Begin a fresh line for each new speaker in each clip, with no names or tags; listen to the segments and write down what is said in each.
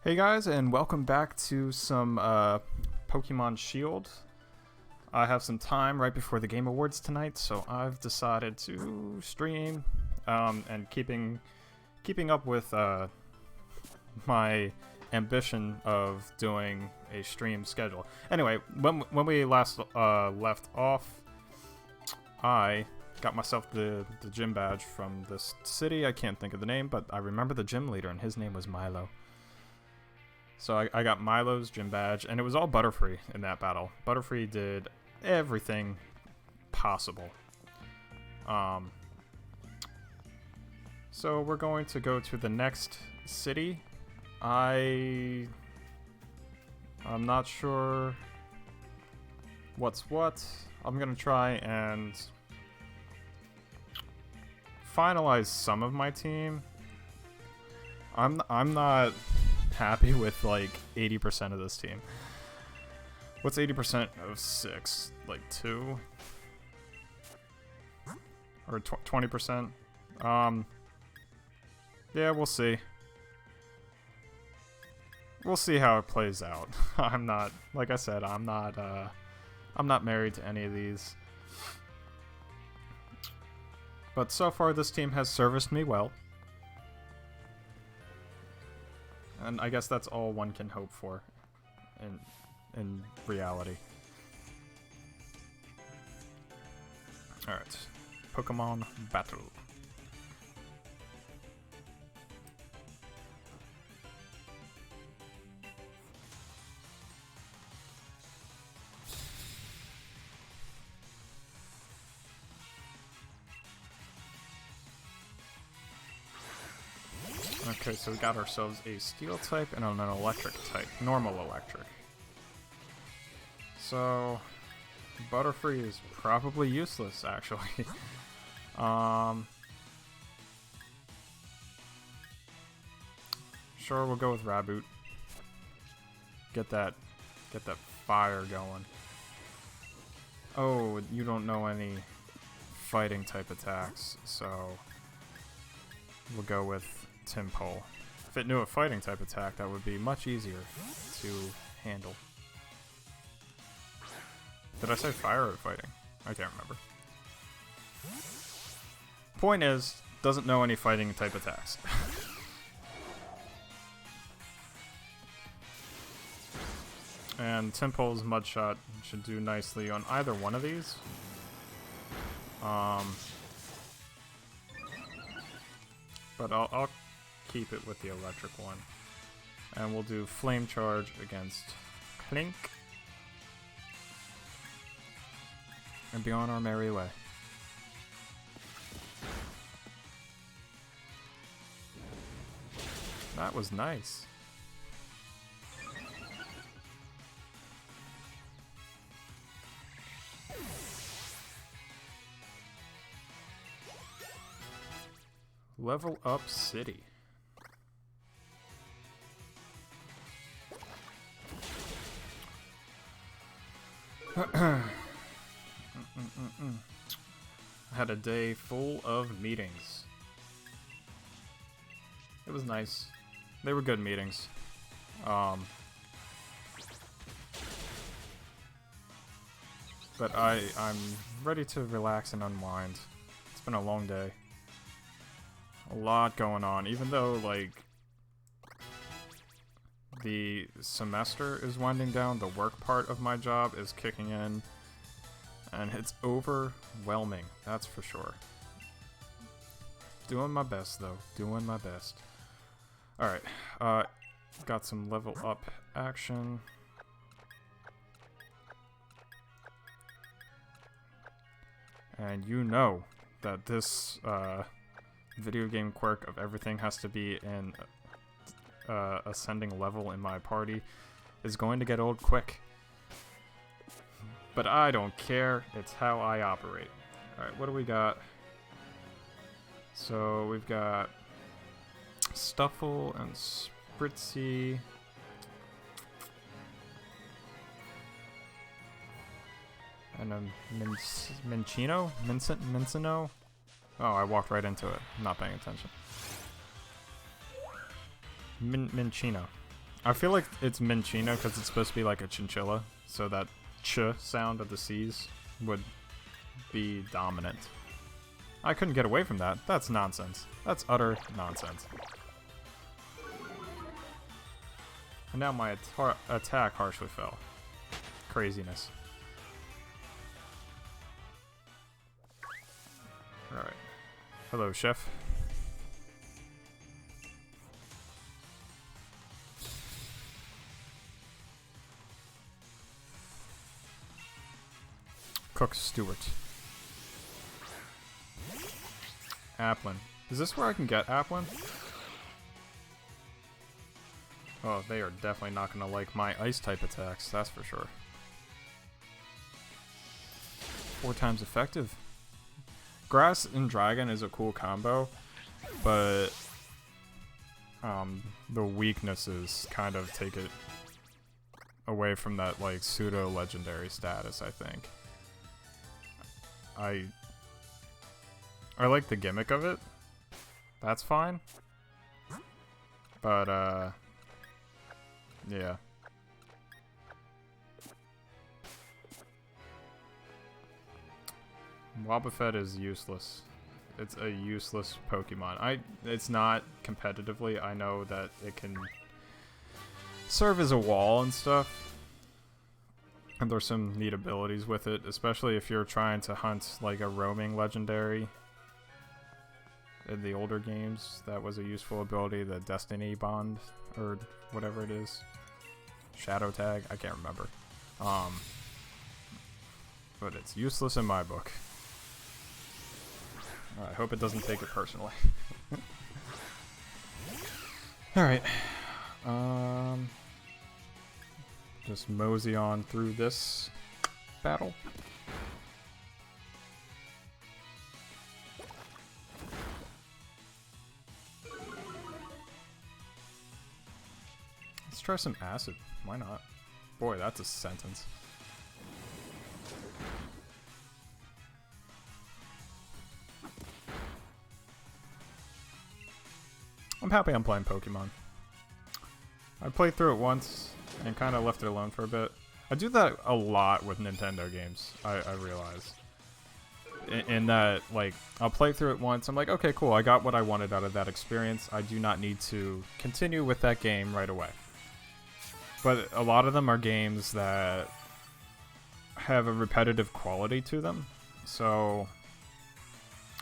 Hey guys, and welcome back to some Pokemon Shield. I have some time right before the Game Awards tonight, so I've decided to stream and keeping up with my ambition of doing a stream schedule. Anyway, when we last left off, I got myself the gym badge from this city. I can't think of the name, but I remember the gym leader, and his name was Milo. So I got Milo's gym badge, and it was all Butterfree in that battle. Butterfree did everything possible. So we're going to go to the next city. I'm not sure what's what. I'm gonna try and finalize some of my team. I'm not happy with like 80% of this team. What's 80% of 6? Like 2? Or 20%? Yeah, we'll see. We'll see how it plays out. I'm not, like I said, I'm not married to any of these. But so far this team has serviced me well. And I guess that's all one can hope for in reality. Alright. Pokemon Battle. Okay, so we got ourselves a steel type and an electric type. Normal electric. So Butterfree is probably useless, actually. Sure, we'll go with Raboot. Get that fire going. Oh, you don't know any fighting type attacks, so we'll go with Timpole. If it knew a fighting type attack, that would be much easier to handle. Did I say fire or fighting? I can't remember. Point is, doesn't know any fighting type attacks. And Timpole's Mudshot should do nicely on either one of these. But I'll keep it with the electric one. And we'll do Flame Charge against Clink. And be on our merry way. That was nice. Level Up City. I had a day full of meetings. It was nice. They were good meetings. But I'm ready to relax and unwind. It's been a long day. A lot going on, even though, like, the semester is winding down, the work part of my job is kicking in, and it's overwhelming, that's for sure. Doing my best, though. Doing my best. Alright, got some level up action. And you know that this, video game quirk of everything has to be in ascending level in my party is going to get old quick. But I don't care, it's how I operate. Alright, what do we got? So we've got Stuffle and Spritzy. And a Minccino? Mincino? Oh, I walked right into it. I'm not paying attention. Minccino. I feel like it's Minchino because it's supposed to be like a chinchilla, so that ch sound of the C's would be dominant. I couldn't get away from that. That's nonsense. That's utter nonsense. And now my attack harshly fell. Craziness. Alright. Hello, chef. Cook Stewart. Applin. Is this where I can get Applin? Oh, they are definitely not going to like my ice-type attacks, that's for sure. 4 times effective. Grass and Dragon is a cool combo, but the weaknesses kind of take it away from that, like, pseudo-legendary status, I think. I like the gimmick of it. That's fine. But, yeah. Wobbuffet is useless. It's a useless Pokemon. It's not competitively. I know that it can serve as a wall and stuff. And there's some neat abilities with it, especially if you're trying to hunt like a roaming legendary. In the older games, that was a useful ability, the Destiny Bond, or whatever it is. Shadow Tag, I can't remember. But it's useless in my book. I hope it doesn't take it personally. Alright. Just mosey on through this battle. Let's try some acid. Why not? Boy, that's a sentence. I'm happy I'm playing Pokemon. I played through it once and kind of left it alone for a bit. I do that a lot with Nintendo games, I realize. In that, like, I'll play through it once, I'm like, okay, cool, I got what I wanted out of that experience. I do not need to continue with that game right away. But a lot of them are games that have a repetitive quality to them. So,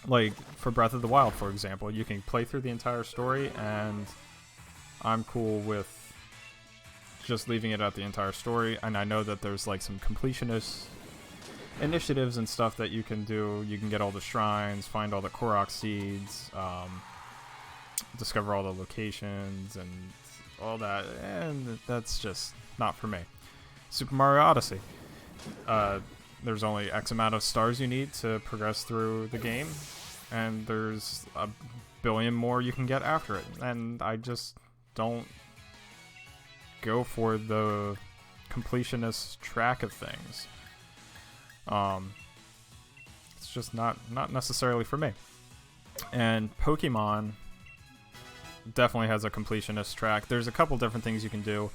like, for Breath of the Wild, for example, you can play through the entire story, and I'm cool with just leaving it at the entire story. And I know that there's, like, some completionist initiatives and stuff that you can do. You can get all the shrines, find all the Korok seeds, discover all the locations, and all that, and that's just not for me. Super Mario Odyssey. There's only X amount of stars you need to progress through the game, and there's a billion more you can get after it, and I just don't go for the completionist track of things. It's just not necessarily for me. And Pokemon definitely has a completionist track. There's a couple different things you can do,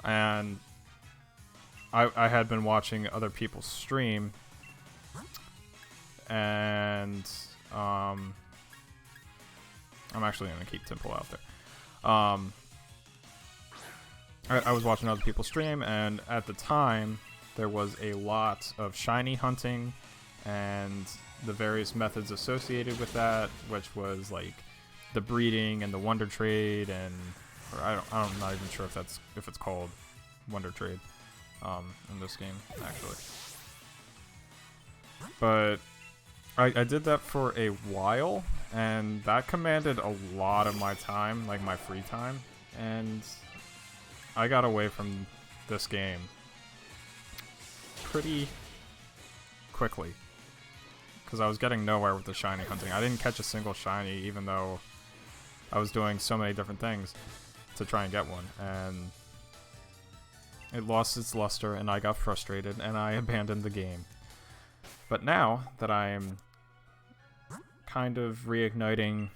and I had been watching other people stream, and I'm actually gonna keep Temple out there. I was watching other people stream, and at the time there was a lot of shiny hunting and the various methods associated with that, which was like the breeding and the Wonder Trade, and or I'm not even sure if it's called Wonder Trade in this game actually. But I did that for a while, and that commanded a lot of my time, like my free time, and I got away from this game pretty quickly because I was getting nowhere with the shiny hunting. I didn't catch a single shiny, even though I was doing so many different things to try and get one, and it lost its luster, and I got frustrated, and I abandoned the game. But now that I am kind of reigniting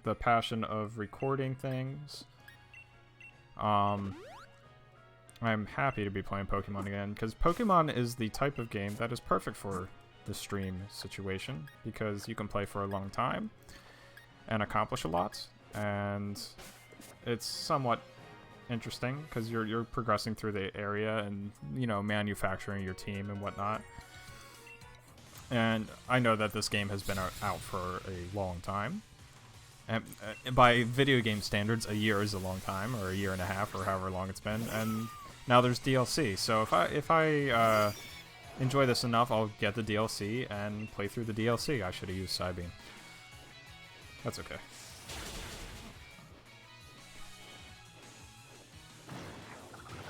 the passion of recording things I'm happy to be playing Pokemon again, because Pokemon is the type of game that is perfect for the stream situation, because you can play for a long time and accomplish a lot, and it's somewhat interesting because you're progressing through the area and, you know, manufacturing your team and whatnot. And I know that this game has been out for a long time, and by video game standards, a year is a long time, or a year and a half, or however long it's been. And now there's DLC, so if I enjoy this enough, I'll get the DLC and play through the DLC. I should have used Psybeam. That's okay.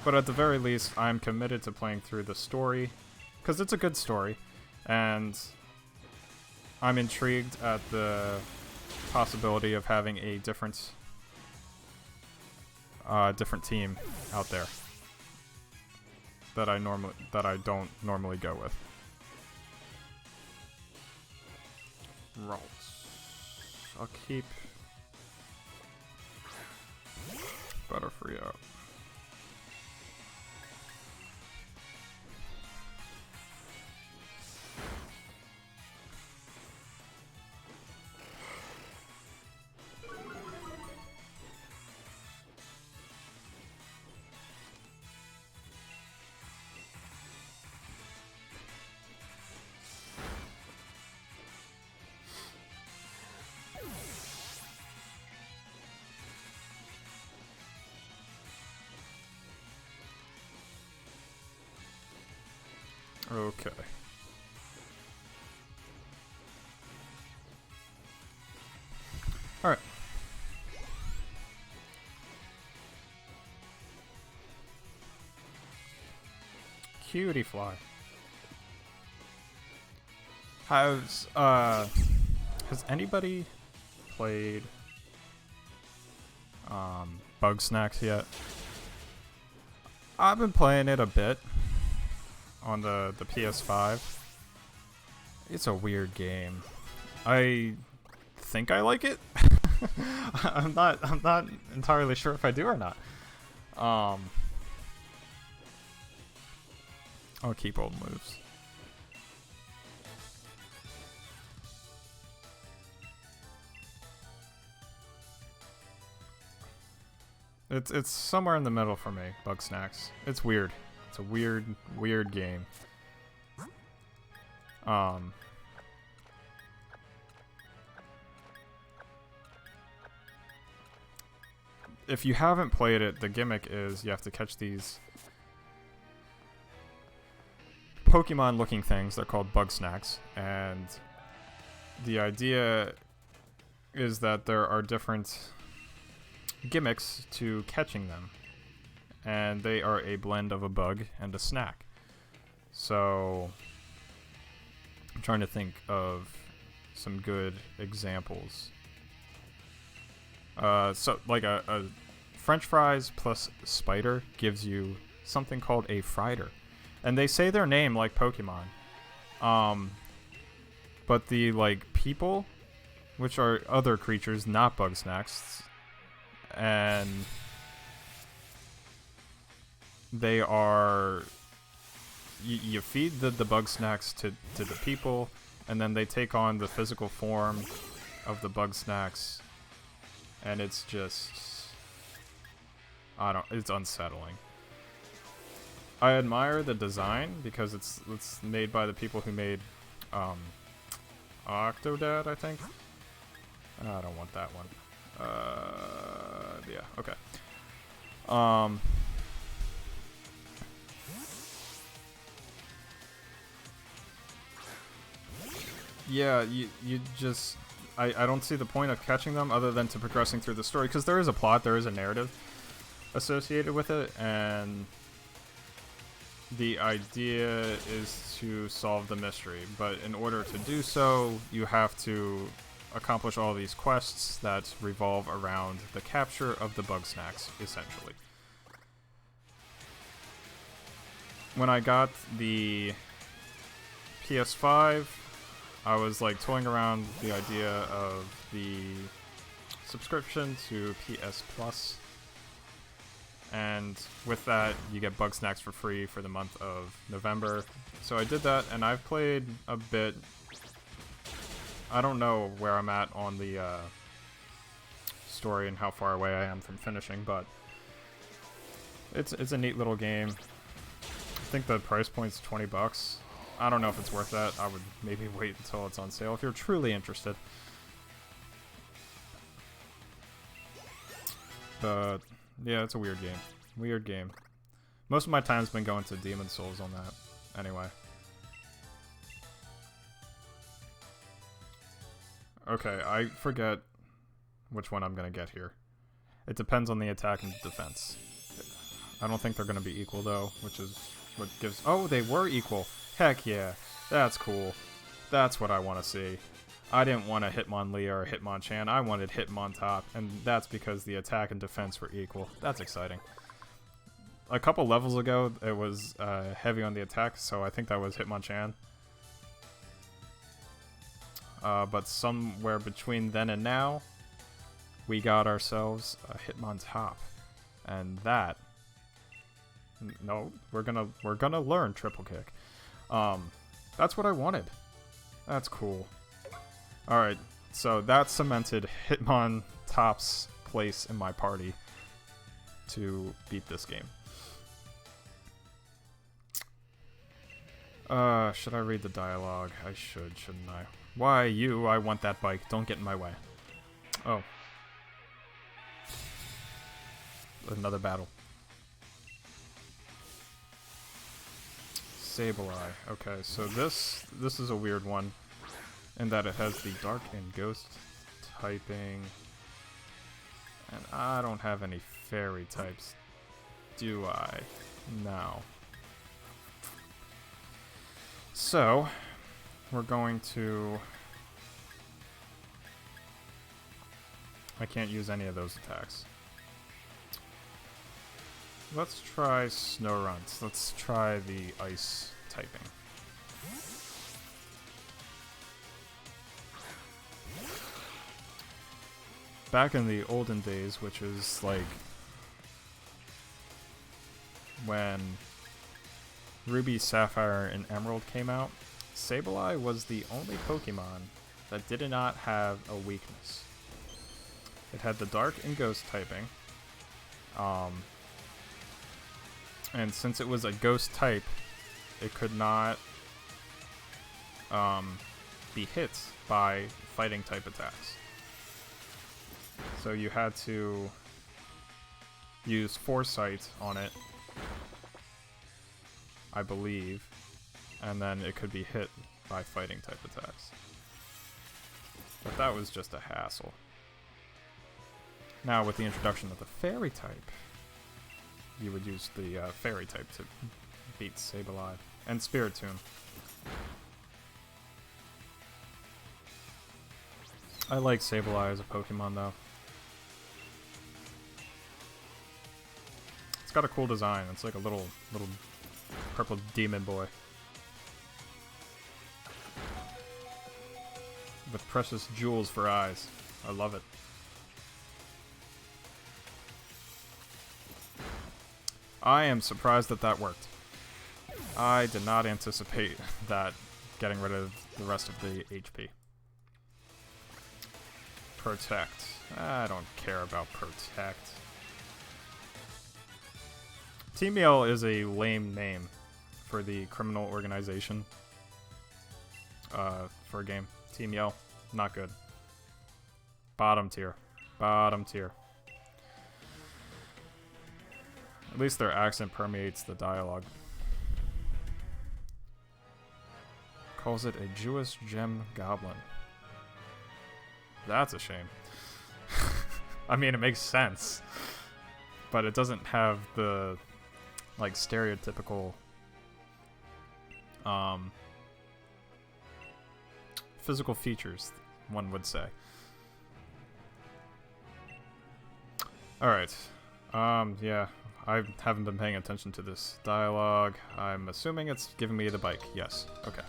But at the very least, I'm committed to playing through the story, because it's a good story, and I'm intrigued at the possibility of having a different team out there that I don't normally go with. Rolls. I'll keep Butterfree out. Okay. Alright. Cutie fly. Has anybody played Bug Snacks yet? I've been playing it a bit on the PS5. It's a weird game. I think I like it. I'm not entirely sure if I do or not. I'll keep old moves. It's somewhere in the middle for me, Bug Snacks. It's weird. It's a weird game. If you haven't played it, the gimmick is you have to catch these Pokemon-looking things. They're called Bug Snacks, and the idea is that there are different gimmicks to catching them, and they are a blend of a bug and a snack. So I'm trying to think of some good examples. So like a French fries plus spider gives you something called a Frider, and they say their name like Pokemon, but the like people, which are other creatures, not Bug Snacks, and they are you feed the Bug Snacks to the people, and then they take on the physical form of the Bug Snacks, and it's just it's unsettling. I admire the design because it's made by the people who made Octodad, I think. I don't want that one. Yeah, okay. Yeah, you just I don't see the point of catching them other than to progressing through the story, because there is a plot, there is a narrative associated with it, and the idea is to solve the mystery, but in order to do so, you have to accomplish all these quests that revolve around the capture of the Bug Snacks, essentially. When I got the PS5, I was like toying around the idea of the subscription to PS Plus, and with that, you get bug snacks for free for the month of November. So I did that, and I've played a bit. I don't know where I'm at on the story and how far away I am from finishing, but it's a neat little game. I think the price point's $20. I don't know if it's worth that. I would maybe wait until it's on sale if you're truly interested. But yeah, it's a weird game. Weird game. Most of my time's been going to Demon Souls on that. Anyway. Okay, I forget which one I'm gonna get here. It depends on the attack and defense. I don't think they're gonna be equal though, which is what gives... Oh, they were equal! Heck yeah, that's cool. That's what I want to see. I didn't want a Hitmonlee or a Hitmonchan, I wanted Hitmontop, and that's because the attack and defense were equal. That's exciting. A couple levels ago, it was heavy on the attack, so I think that was Hitmonchan. But somewhere between then and now, we got ourselves a Hitmontop, and that... No, we're gonna learn Triple Kick. That's what I wanted. That's cool. Alright, so that cemented Hitmontop's place in my party to beat this game. Should I read the dialogue? I should, shouldn't I? Why, you, I want that bike. Don't get in my way. Oh. Another battle. Sableye. Okay, so this is a weird one in that it has the dark and ghost typing, and I don't have any fairy types, do I? No. So we're going to... I can't use any of those attacks. Let's try Snorunt. Let's try the ice typing. Back in the olden days, which is like when Ruby, Sapphire, and Emerald came out, Sableye was the only Pokemon that did not have a weakness. It had the dark and ghost typing. And since it was a ghost type, it could not be hit by fighting type attacks. So you had to use Foresight on it, I believe, and then it could be hit by fighting type attacks. But that was just a hassle. Now with the introduction of the fairy type, you would use the fairy type to beat Sableye. And Spiritomb. I like Sableye as a Pokemon though. It's got a cool design. It's like a little purple demon boy. With precious jewels for eyes. I love it. I am surprised that that worked. I did not anticipate that getting rid of the rest of the HP. Protect. I don't care about Protect. Team Yell is a lame name for the criminal organization for a game. Team Yell, not good. Bottom tier. Bottom tier. At least their accent permeates the dialogue. Calls it a Jewish gem goblin. That's a shame. I mean, it makes sense. But it doesn't have the, like, stereotypical physical features, one would say. Alright. Yeah. I haven't been paying attention to this dialogue. I'm assuming it's giving me the bike. Yes. Okay.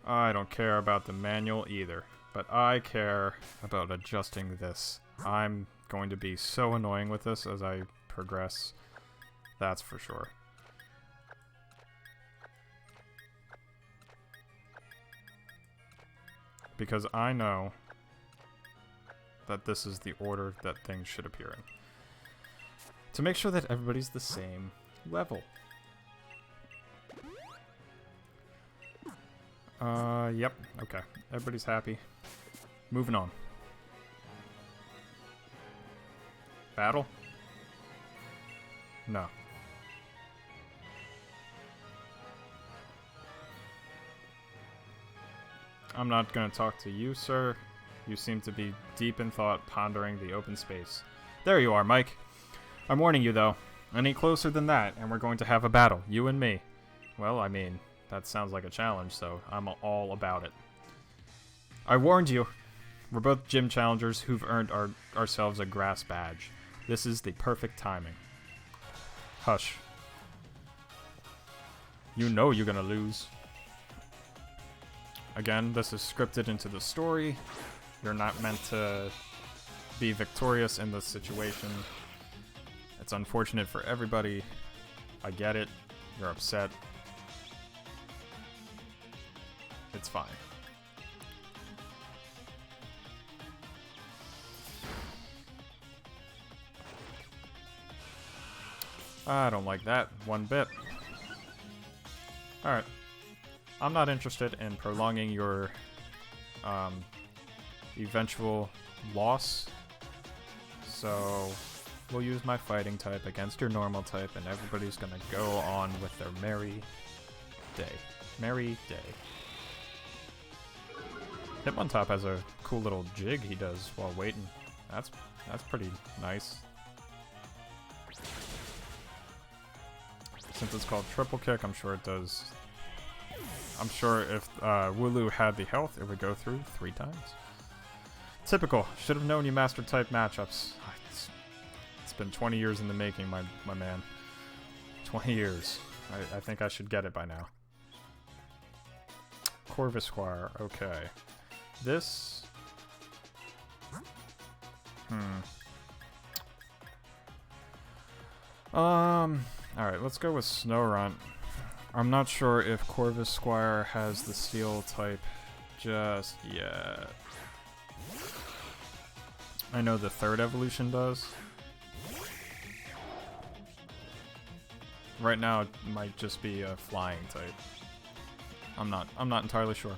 I don't care about the manual either, but I care about adjusting this I'm going to be so annoying with this as I progress. That's for sure. Because I know that this is the order that things should appear in. To make sure that everybody's the same level. Yep, okay. Everybody's happy. Moving on. Battle? No. I'm not gonna talk to you, sir. You seem to be deep in thought, pondering the open space. There you are, Mike. I'm warning you, though. Any closer than that, and we're going to have a battle, you and me. Well, I mean, that sounds like a challenge, so I'm all about it. I warned you. We're both gym challengers who've earned ourselves a grass badge. This is the perfect timing. Hush. You know you're gonna lose. Again, this is scripted into the story. You're not meant to be victorious in this situation. It's unfortunate for everybody. I get it. You're upset. It's fine. I don't like that one bit. Alright. I'm not interested in prolonging your eventual loss. So we'll use my fighting type against your normal type, and everybody's gonna go on with their merry day. Merry day. Hitmontop has a cool little jig he does while waiting. That's pretty nice. Since it's called triple kick, I'm sure it does. I'm sure if Wooloo had the health, it would go through 3 times. Typical. Should have known you mastered type matchups. It's been 20 years in the making, my man. 20 years. I think I should get it by now. Corvisquire. Okay. This... Alright, let's go with Snorunt. I'm not sure if Corvisquire has the steel type just yet. I know the 3rd evolution does. Right now it might just be a flying type. I'm not entirely sure.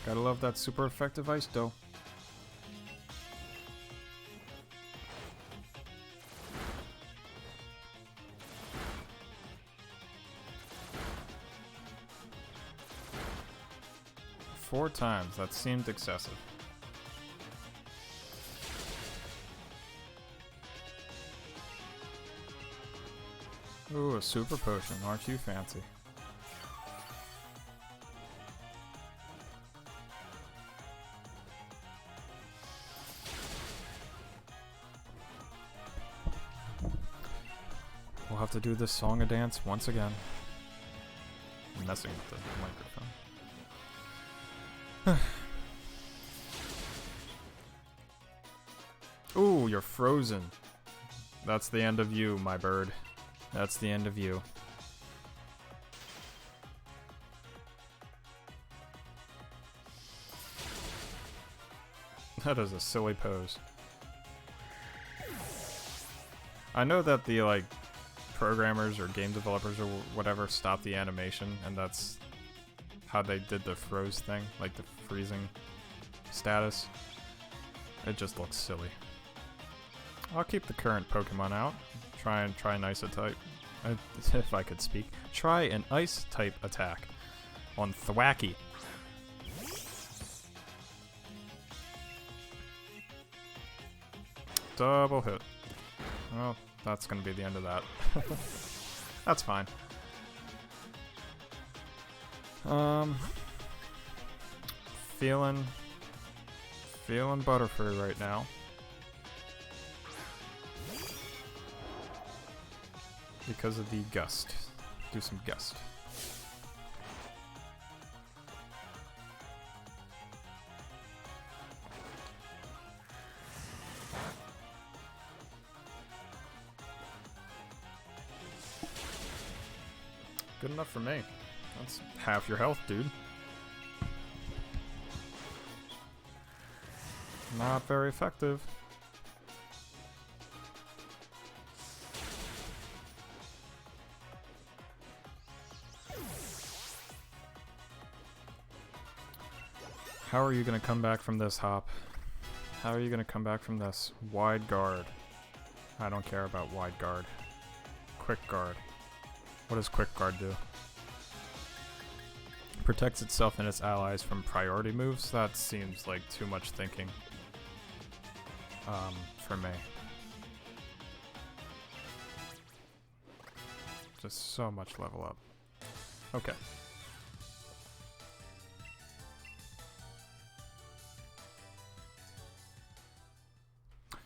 Gotta love that super effective ice dough. Four times, that seemed excessive. Ooh, a super potion, aren't you fancy? We'll have to do this song and dance once again. I'm messing with the microphone. Ooh, you're frozen. That's the end of you, my bird. That's the end of you. That is a silly pose. I know that the, like, programmers or game developers or whatever stopped the animation, and that's how they did the froze thing, like the freezing status. It just looks silly. I'll keep the current Pokemon out. Try an ice type, if I could speak. Try an ice type attack on Thwacky. Double hit. Well, that's gonna be the end of that. That's fine. Feeling Butterfree right now. Because of the gust. do some guest. Good enough for me. That's half your health, dude. Not very effective. How are you gonna come back from this, Hop? How are you gonna come back from this? Wide guard. I don't care about wide guard. Quick guard. What does quick guard do? Protects itself and its allies from priority moves? That seems like too much thinking. For me. Just so much level up. Okay.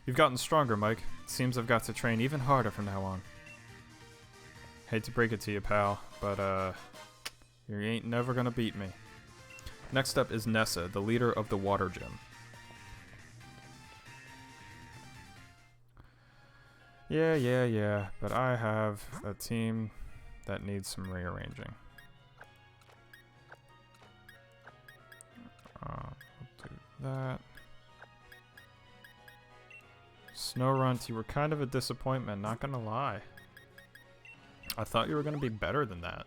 You've gotten stronger, Mike. It seems I've got to train even harder from now on. Hate to break it to you, pal, but you ain't never gonna beat me. Next up is Nessa, the leader of the water gym. Yeah, but I have a team that needs some rearranging. I'll do that. Snowrunt, you were kind of a disappointment, not gonna lie. I thought you were gonna be better than that.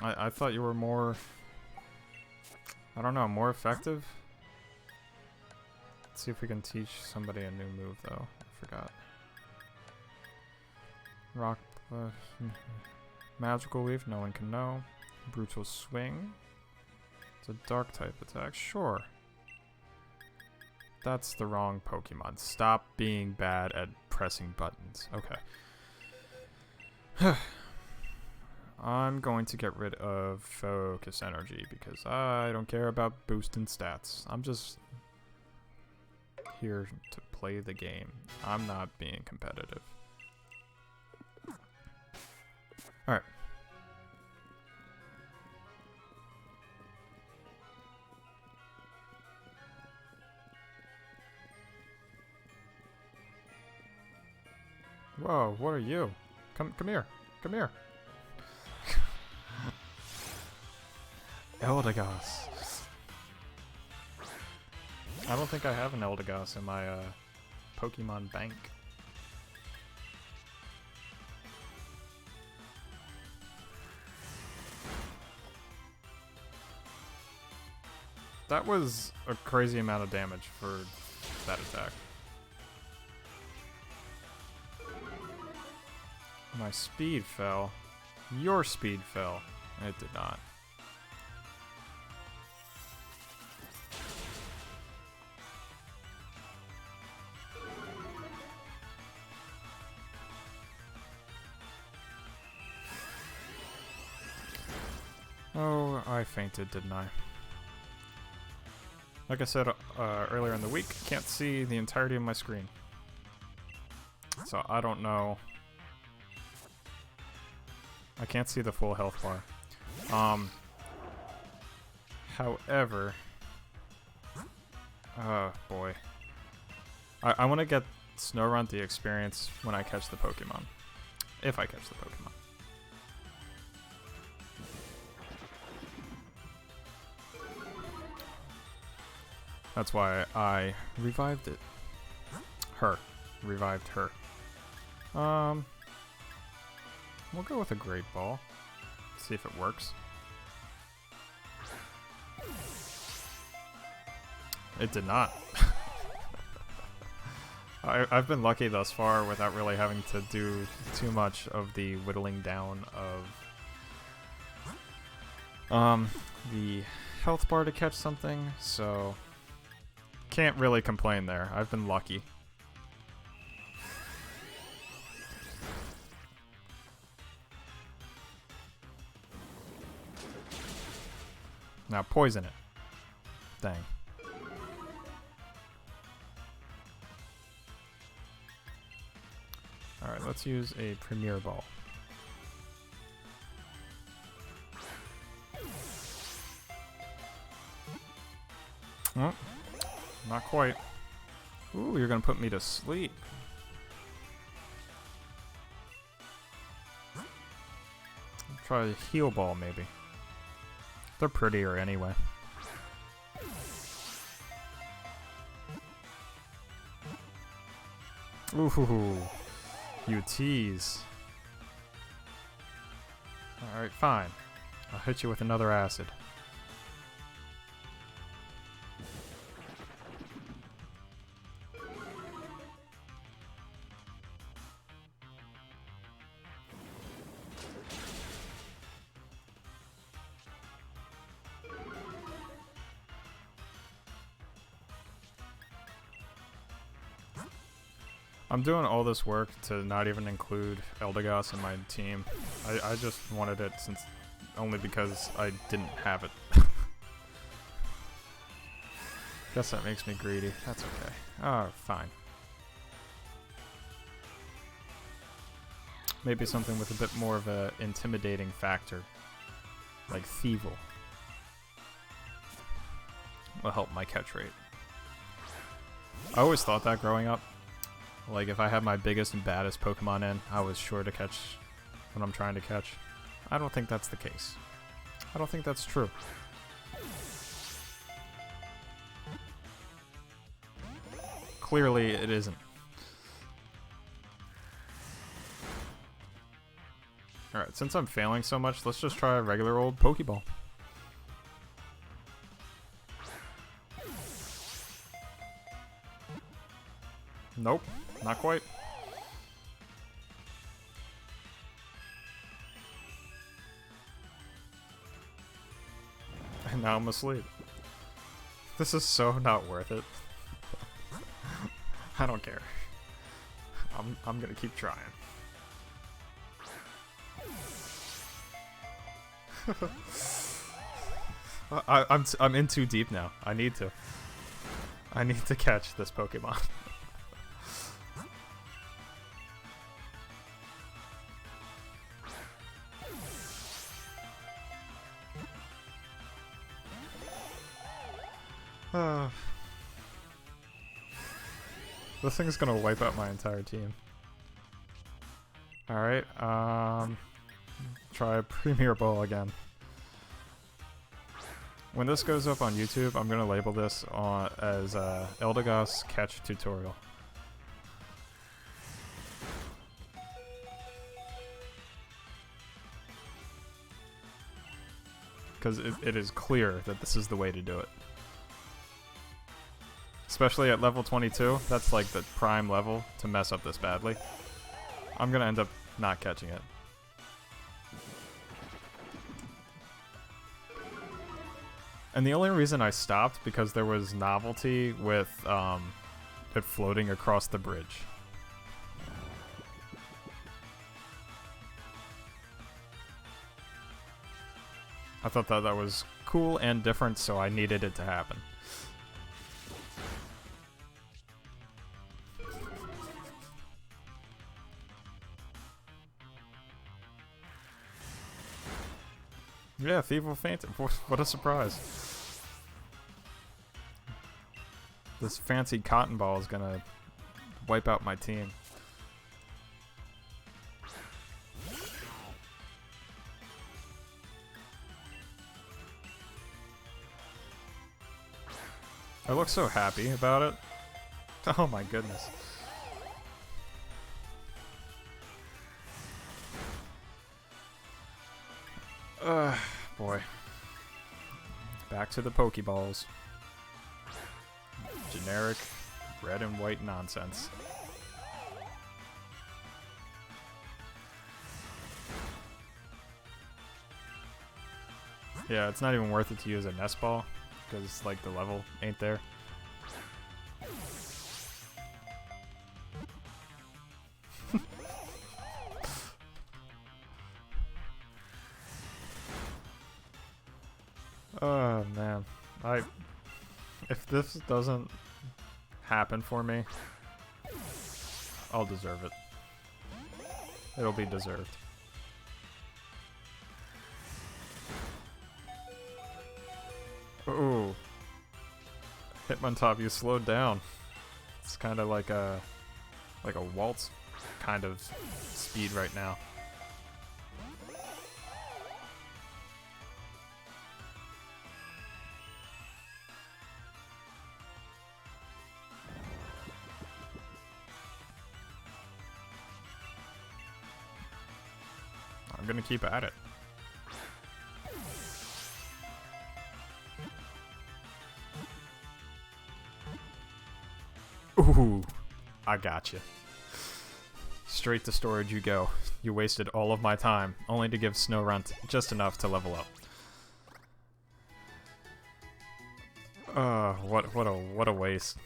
I thought you were more... I don't know, more effective? Let's see if we can teach somebody a new move, though. I forgot. Rock... Magical Leaf, no one can know. Brutal Swing. It's a dark type attack, sure. That's the wrong Pokemon. Stop being bad at pressing buttons. Okay. I'm going to get rid of Focus Energy because I don't care about boosting stats. I'm just here to play the game. I'm not being competitive. Alright. Whoa, what are you? Come here. Come here. Eldegoss. I don't think I have an Eldegoss in my Pokemon bank. That was a crazy amount of damage for that attack. My speed fell. Your speed fell. It did not. Oh, I fainted, didn't I? Like I said earlier in the week, can't see the entirety of my screen. So I don't know. I can't see the full health bar. However, oh boy. I want to get Snowrunt the experience when I catch the Pokemon. If I catch the Pokemon. That's why I revived it. Revived her. We'll go with a Great Ball. See if it works. It did not. I've been lucky thus far without really having to do too much of the whittling down of the health bar to catch something, so can't really complain there. I've been lucky. Now poison it. Dang. Alright, let's use a Premier Ball. Oh, not quite. Ooh, you're gonna put me to sleep. Try a Heal Ball, maybe. They're prettier anyway. Ooh, you tease. Alright, fine. I'll hit you with another acid. I'm doing all this work to not even include Eldegoss in my team. I just wanted it only because I didn't have it. Guess that makes me greedy. That's okay. Oh, fine. Maybe something with a bit more of a intimidating factor, like Thievul, will help my catch rate. I always thought that growing up. Like, if I had my biggest and baddest Pokemon in, I was sure to catch what I'm trying to catch. I don't think that's the case. I don't think that's true. Clearly, it isn't. Alright, since I'm failing so much, let's just try a regular old Pokeball. Nope, not quite. And now I'm asleep. This is so not worth it. I don't care. I'm gonna keep trying. I'm in too deep now. I need to catch this Pokemon. This thing's gonna wipe out my entire team. Alright, try Premier Ball again. When this goes up on YouTube, I'm gonna label this as Eldegoss Catch Tutorial. Because it is clear that this is the way to do it. Especially at level 22, that's like the prime level to mess up this badly. I'm gonna end up not catching it. And the only reason I stopped because there was novelty with it floating across the bridge. I thought that was cool and different, so I needed it to happen. Yeah, Thievul fainted. What a surprise. This fancy cotton ball is gonna wipe out my team. I look so happy about it. Oh my goodness. Boy. Back to the Pokeballs. Generic red and white nonsense. Yeah, it's not even worth it to use a nest ball because like the level ain't there. Oh man, if this doesn't happen for me, I'll deserve it. It'll be deserved. Ooh. Hitmontop, you slowed down. It's kind of like a waltz kind of speed right now. I'm gonna keep at it. Ooh, I got you. Straight to storage you go. You wasted all of my time, only to give Snowrunt just enough to level up. What a waste.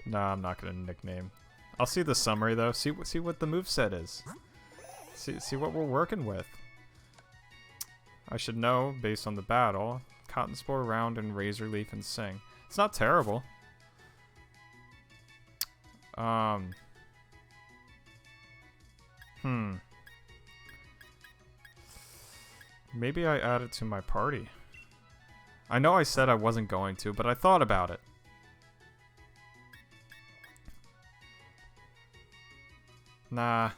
Nah, I'm not gonna nickname. I'll see the summary though. See what the moveset is. See what we're working with. I should know based on the battle. Cotton Spore, Round, and Razor Leaf and Sing. It's not terrible. Maybe I add it to my party. I know I said I wasn't going to, but I thought about it. Nah,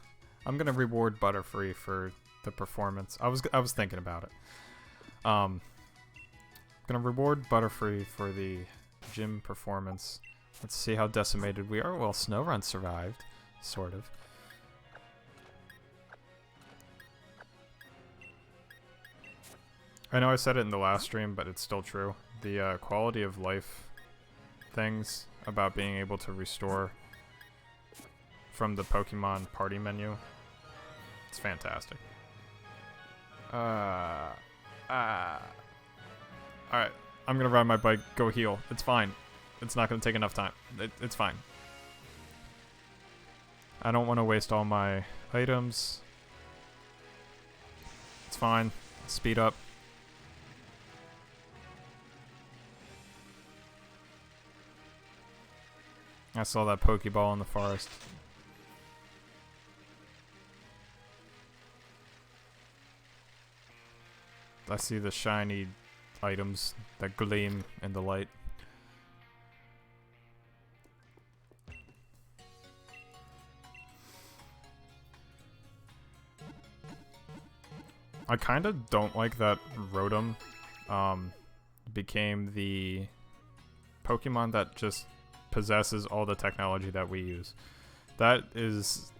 I'm gonna reward Butterfree for the performance. I was thinking about it. Gonna reward Butterfree for the gym performance. Let's see how decimated we are. Well, Snowrun survived, sort of. I know I said it in the last stream, but it's still true. The quality of life things about being able to restore from the Pokemon party menu, it's fantastic. Alright, I'm gonna ride my bike, go heal. It's fine. It's not gonna take enough time. It's fine. I don't want to waste all my items. It's fine. Speed up. I saw that Pokeball in the forest. I see the shiny items that gleam in the light. I kind of don't like that Rotom became the Pokemon that just possesses all the technology that we use. That is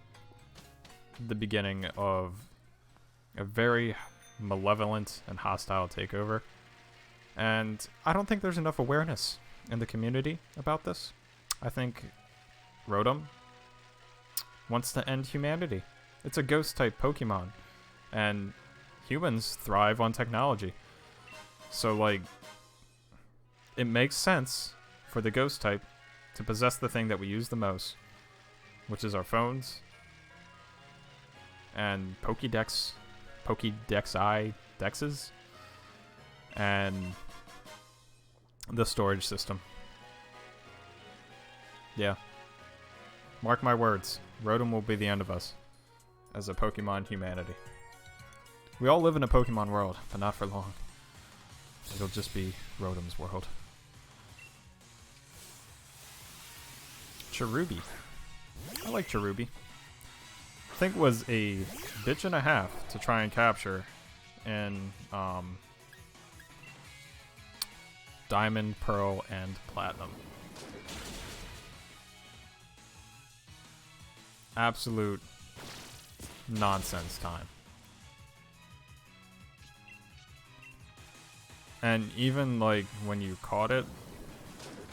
the beginning of a very malevolent and hostile takeover. And I don't think there's enough awareness in the community about this. I think Rotom wants to end humanity. It's a ghost-type Pokemon, and humans thrive on technology. So, like, it makes sense for the ghost-type to possess the thing that we use the most, which is our phones and Pokédex dexes, and the storage system. Yeah. Mark my words, Rotom will be the end of us as a Pokemon humanity. We all live in a Pokemon world, but not for long. It'll just be Rotom's world. Cherubi. I like Cherubi. I think it was a bitch and a half to try and capture in Diamond, Pearl, and Platinum. Absolute nonsense time. And even like when you caught it,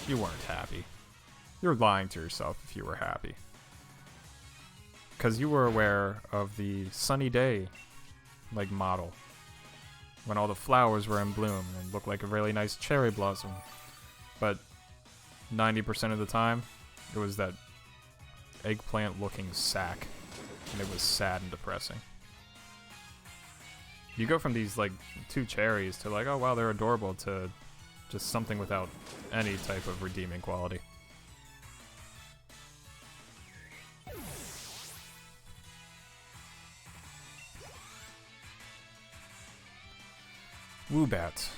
you weren't happy. You're lying to yourself if you were happy. Because you were aware of the sunny day like model when all the flowers were in bloom and looked like a really nice cherry blossom. But 90% of the time, it was that eggplant looking sack, and it was sad and depressing. You go from these like 2 cherries to like, oh wow, they're adorable, to just something without any type of redeeming quality. Woobat.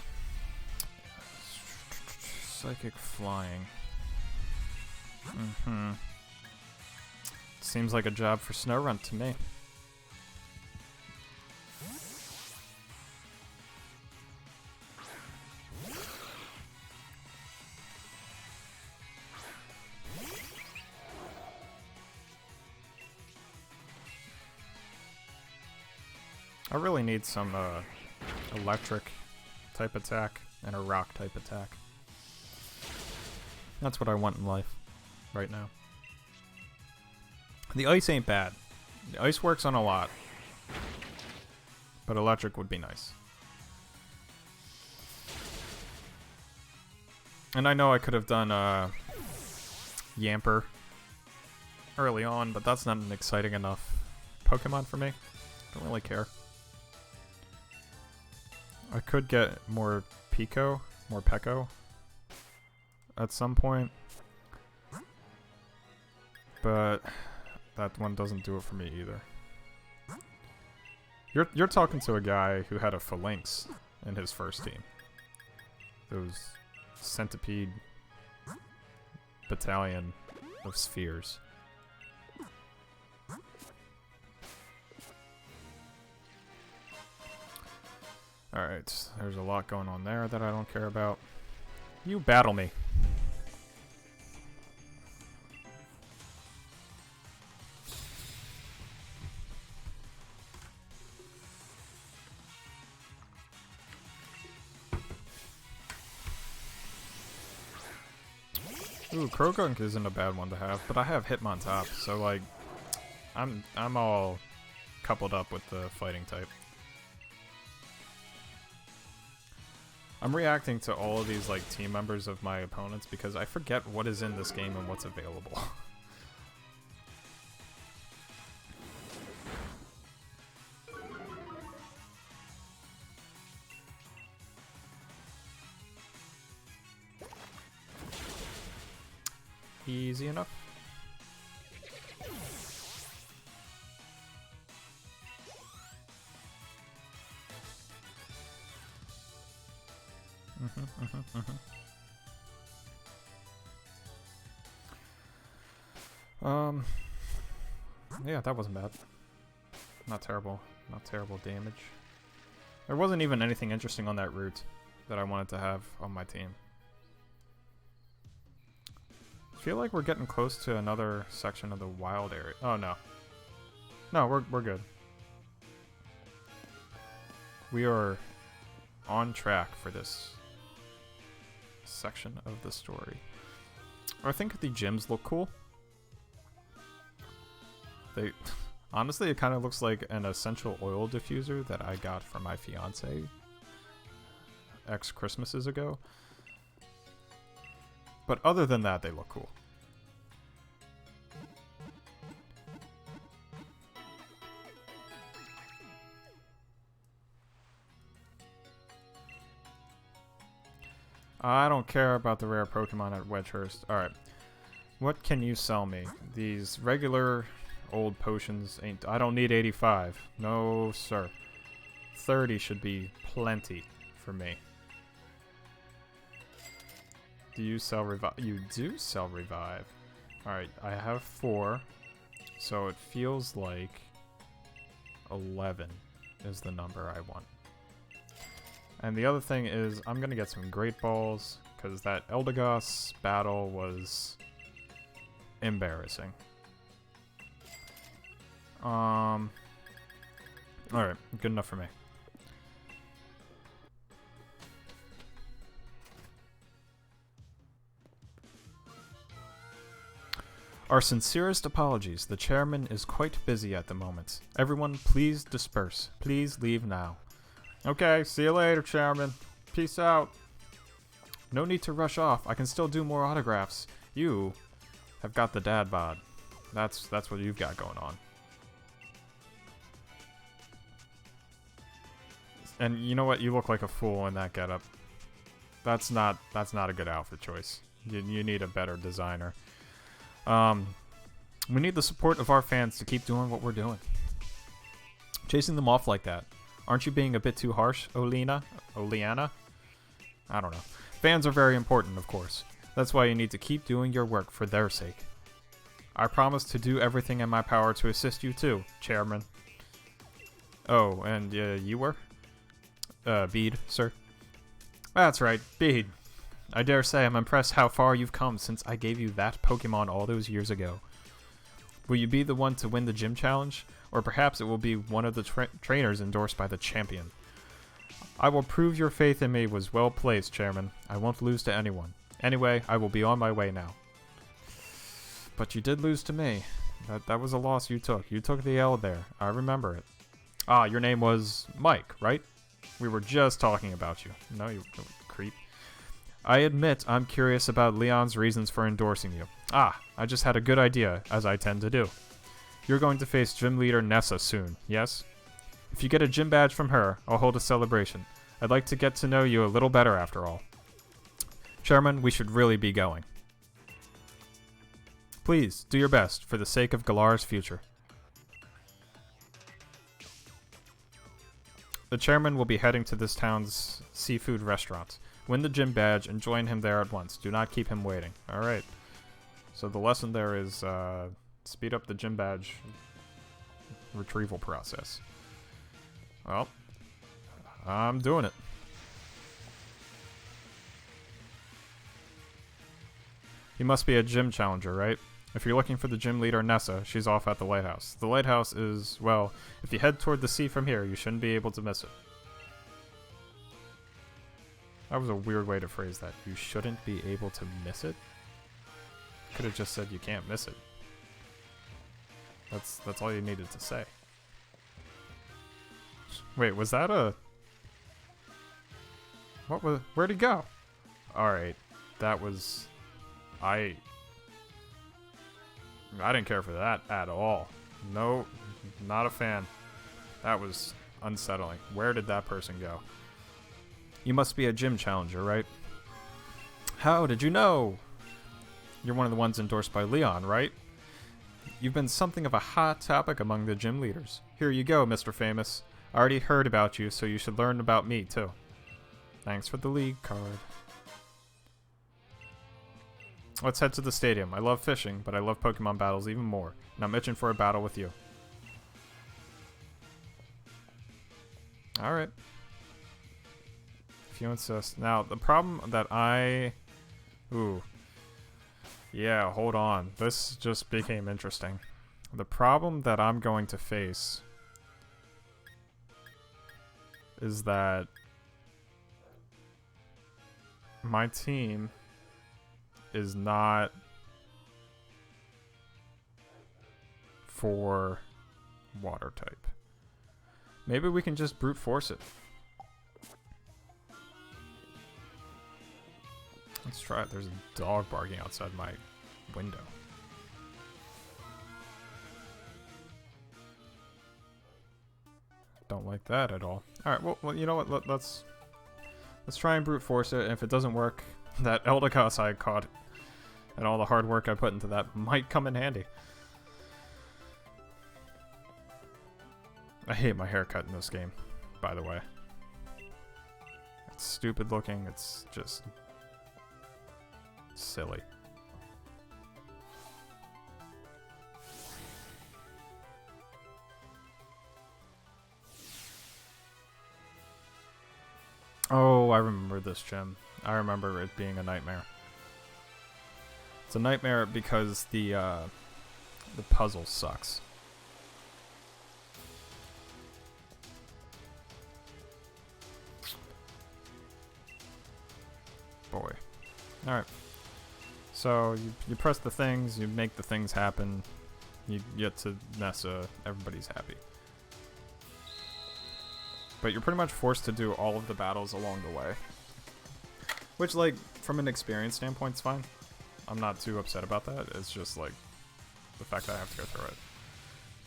Psychic flying. Seems like a job for Snowrunt to me. I really need some electric type attack and a rock type attack. That's what I want in life right now. The ice ain't bad. The ice works on a lot. But electric would be nice. And I know I could have done Yamper early on, but that's not an exciting enough Pokemon for me. Don't really care. I could get more Pico, more Peko at some point, but that one doesn't do it for me either. You're talking to a guy who had a Phalanx in his first team. Those centipede battalion of spheres. Alright, there's a lot going on there that I don't care about. You battle me. Ooh, Krogunk isn't a bad one to have, but I have Hitmontop, so like I'm all coupled up with the fighting type. I'm reacting to all of these like team members of my opponents because I forget what is in this game and what's available. Easy enough. Yeah, that wasn't bad. Not terrible. Not terrible damage. There wasn't even anything interesting on that route that I wanted to have on my team. I feel like we're getting close to another section of the wild area. Oh, no. No, we're good. We are on track for this section of the story. I think the gyms look cool. They honestly, it kind of looks like an essential oil diffuser that I got from my fiance X Christmases ago. But other than that, they look cool. I don't care about the rare Pokemon at Wedgehurst. Alright. What can you sell me? These regular old potions ain't... I don't need 85. No, sir. 30 should be plenty for me. Do you sell Revive? You do sell Revive. Alright, I have 4. So it feels like 11 is the number I want. And the other thing is, I'm going to get some Great Balls, because that Eldegoss battle was embarrassing. Alright, good enough for me. Our sincerest apologies. The chairman is quite busy at the moment. Everyone, please disperse. Please leave now. Okay, see you later, chairman. Peace out. No need to rush off. I can still do more autographs. You have got the dad bod. That's what you've got going on. And you know what? You look like a fool in that getup. That's not a good outfit choice. You need a better designer. We need the support of our fans to keep doing what we're doing. Chasing them off like that Aren't you being a bit too harsh, Oleana? I don't know. Fans are very important, of course. That's why you need to keep doing your work for their sake. I promise to do everything in my power to assist you too, Chairman. Oh, and you were? Bede, sir. That's right, Bede. I dare say I'm impressed how far you've come since I gave you that Pokemon all those years ago. Will you be the one to win the gym challenge? Or perhaps it will be one of the trainers endorsed by the champion. I will prove your faith in me was well placed, Chairman. I won't lose to anyone. Anyway, I will be on my way now. But you did lose to me. That was a loss you took. You took the L there. I remember it. Ah, your name was Mike, right? We were just talking about you. No, you creep. I admit I'm curious about Leon's reasons for endorsing you. Ah, I just had a good idea, as I tend to do. You're going to face gym leader Nessa soon, yes? If you get a gym badge from her, I'll hold a celebration. I'd like to get to know you a little better after all. Chairman, we should really be going. Please, do your best, for the sake of Galar's future. The chairman will be heading to this town's seafood restaurant. Win the gym badge and join him there at once. Do not keep him waiting. Alright. So the lesson there is speed up the gym badge retrieval process. Well, I'm doing it. You must be a gym challenger, right? If you're looking for the gym leader, Nessa, she's off at the lighthouse. The lighthouse is, well, if you head toward the sea from here, you shouldn't be able to miss it. That was a weird way to phrase that. You shouldn't be able to miss it? Could have just said you can't miss it. That's all you needed to say. Wait, was that a... What was... Where'd he go? Alright, that was... I didn't care for that at all. No, not a fan. That was unsettling. Where did that person go? You must be a gym challenger, right? How did you know? You're one of the ones endorsed by Leon, right? You've been something of a hot topic among the gym leaders. Here you go, Mr. Famous. I already heard about you, so you should learn about me, too. Thanks for the league card. Let's head to the stadium. I love fishing, but I love Pokemon battles even more, and I'm itching for a battle with you. Alright. If you insist. Now, the problem that I... Ooh. Yeah, hold on. This just became interesting. The problem that I'm going to face is that my team is not for water type. Maybe we can just brute force it. Let's try it. There's a dog barking outside my window. Don't like that at all. Alright, well, you know what? Let's try and brute force it. And if it doesn't work, that Eldegoss I caught and all the hard work I put into that might come in handy. I hate my haircut in this game, by the way. It's stupid looking. It's just silly. Oh, I remember this gym. I remember it being a nightmare. It's a nightmare because the puzzle sucks. Boy. Alright. So, you press the things, you make the things happen, you get to Nessa, everybody's happy. But you're pretty much forced to do all of the battles along the way. Which, like, from an experience standpoint, is fine. I'm not too upset about that. It's just, like, the fact that I have to go through it.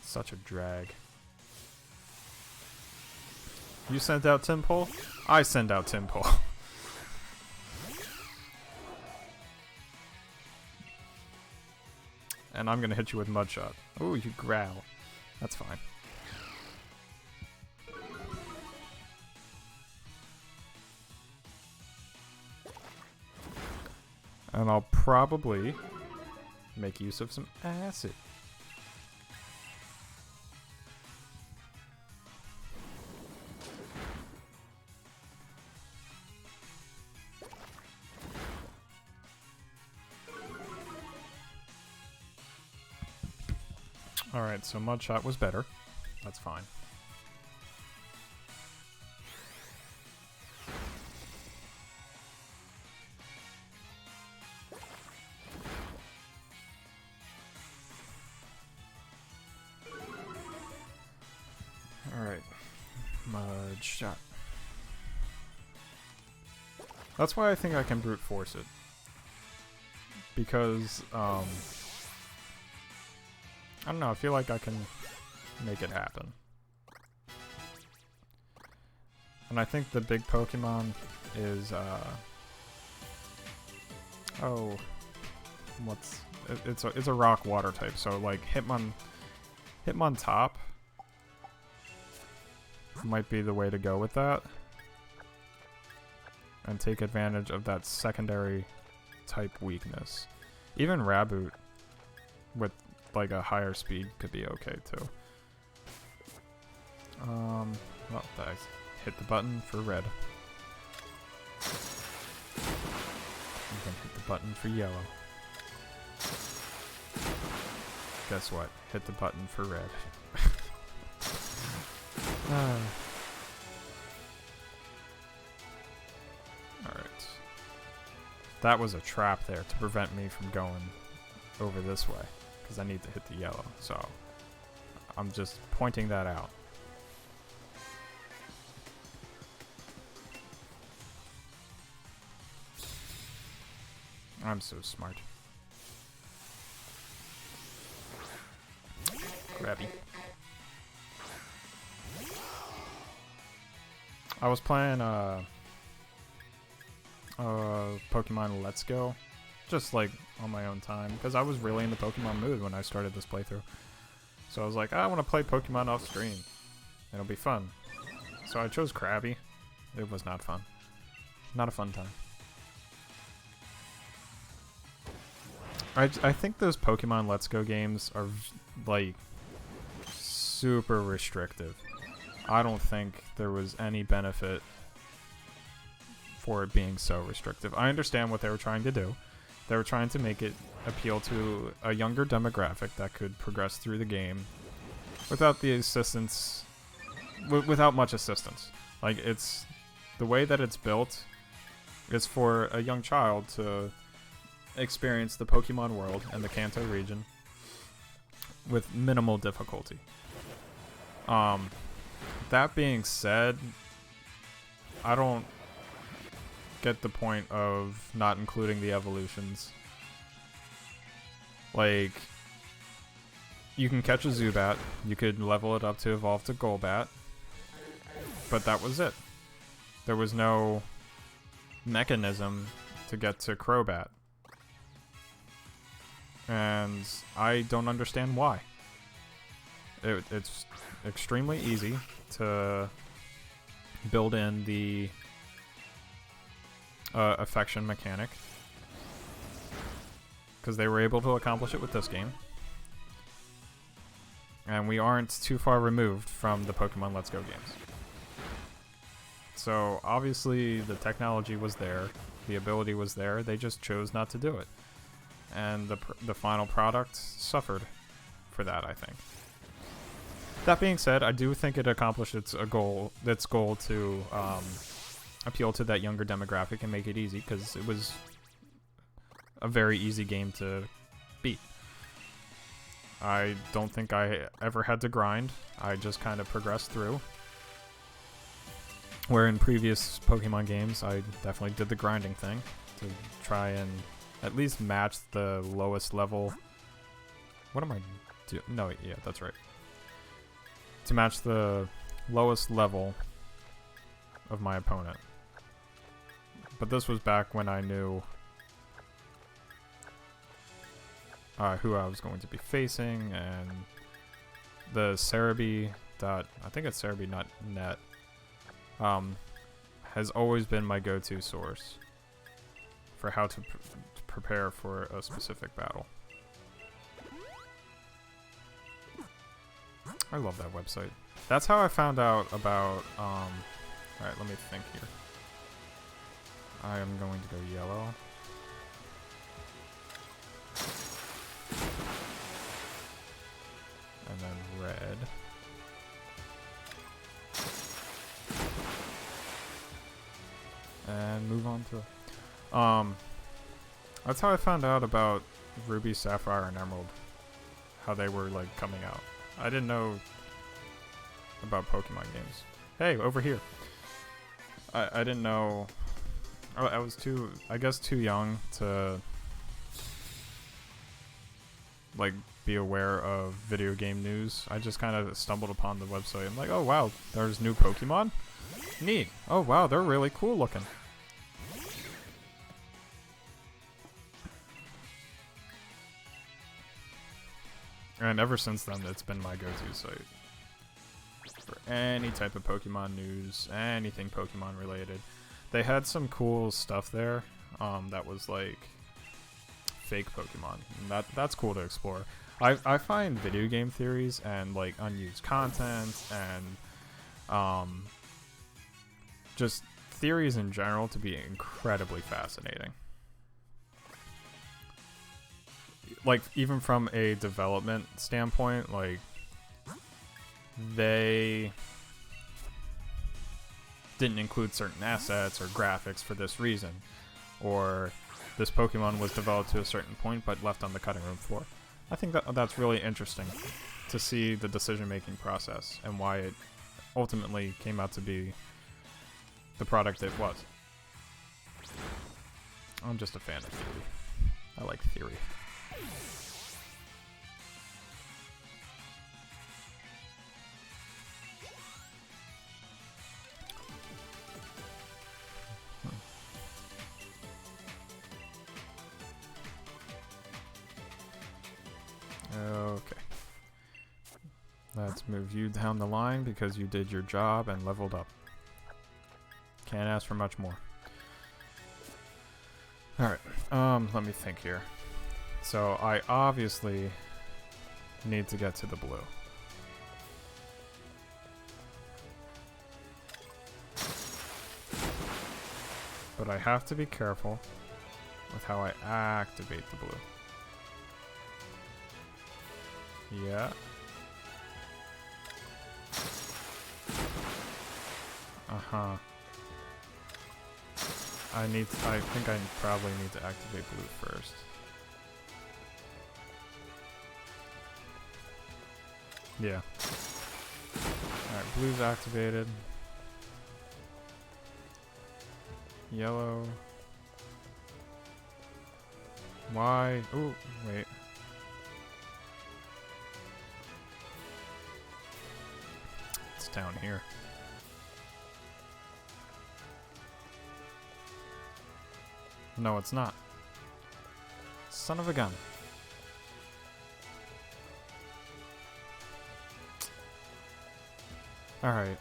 Such a drag. You sent out Timpole? I send out Timpole. And I'm gonna hit you with Mudshot. Ooh, you growl. That's fine. And I'll probably make use of some acid. Alright, so Mudshot was better. That's fine. Alright. Mudshot. That's why I think I can brute force it. Because, I don't know, I feel like I can make it happen. And I think the big Pokemon is, oh, it's a rock water type, so like Hitmon top might be the way to go with that. And take advantage of that secondary type weakness. Even Raboot with like a higher speed could be okay too. Well, thanks. Hit the button for red. And then hit the button for yellow. Guess what? Hit the button for red. Alright. That was a trap there to prevent me from going over this way. Because I need to hit the yellow. So, I'm just pointing that out. I'm so smart. Grabby. I was playing Pokemon Let's Go, just like on my own time, because I was really in the Pokemon mood when I started this playthrough. So I was like, I want to play Pokemon off stream. It'll be fun. So I chose Krabby. It was not fun. Not a fun time. I think those Pokemon Let's Go games are like super restrictive. I don't think there was any benefit for it being so restrictive. I understand what they were trying to do. They were trying to make it appeal to a younger demographic that could progress through the game without the assistance, without much assistance. Like, it's the way that it's built is for a young child to experience the Pokemon world and the Kanto region with minimal difficulty. That being said, I don't get the point of not including the evolutions. Like, you can catch a Zubat, you could level it up to evolve to Golbat, but that was it. There was no mechanism to get to Crobat. And I don't understand why. It's extremely easy to build in the affection mechanic, because they were able to accomplish it with this game. And we aren't too far removed from the Pokemon Let's Go games. So obviously the technology was there, the ability was there, they just chose not to do it. And the final product suffered for that, I think. That being said, I do think it accomplished its goal to appeal to that younger demographic and make it easy, because it was a very easy game to beat. I don't think I ever had to grind. I just kind of progressed through. Where in previous Pokemon games, I definitely did the grinding thing to try and at least match the lowest level. What am I doing? No, yeah, that's right. To match the lowest level of my opponent. But this was back when I knew who I was going to be facing, and the Cerebi I think it's Cerebi.net has always been my go-to source for how to prepare for a specific battle. I love that website. That's how I found out about, alright, let me think here. I am going to go yellow. And then red. And move on to... that's how I found out about Ruby, Sapphire, and Emerald. How they were, like, coming out. I didn't know about Pokemon games. Hey, over here. I didn't know... I was too young to, like, be aware of video game news. I just kind of stumbled upon the website. I'm like, oh wow, there's new Pokemon? Neat. Oh wow, they're really cool looking. And ever since then, it's been my go-to site for any type of Pokemon news, anything Pokemon related. They had some cool stuff there that was like fake Pokemon. And that's cool to explore. I find video game theories and like unused content and just theories in general to be incredibly fascinating. Like, even from a development standpoint, like, they didn't include certain assets or graphics for this reason. Or this Pokemon was developed to a certain point but left on the cutting room floor. I think that's really interesting to see the decision-making process and why it ultimately came out to be the product it was. I'm just a fan of theory. I like theory. Okay. Let's move you down the line because you did your job and leveled up. Can't ask for much more. Alright, let me think here. So I obviously need to get to the blue. But I have to be careful with how I activate the blue. Yeah. Uh-huh. I think I probably need to activate blue first. Yeah. Alright, blue's activated. Yellow. Why? Ooh, wait. It's down here. No, it's not. Son of a gun. Alright.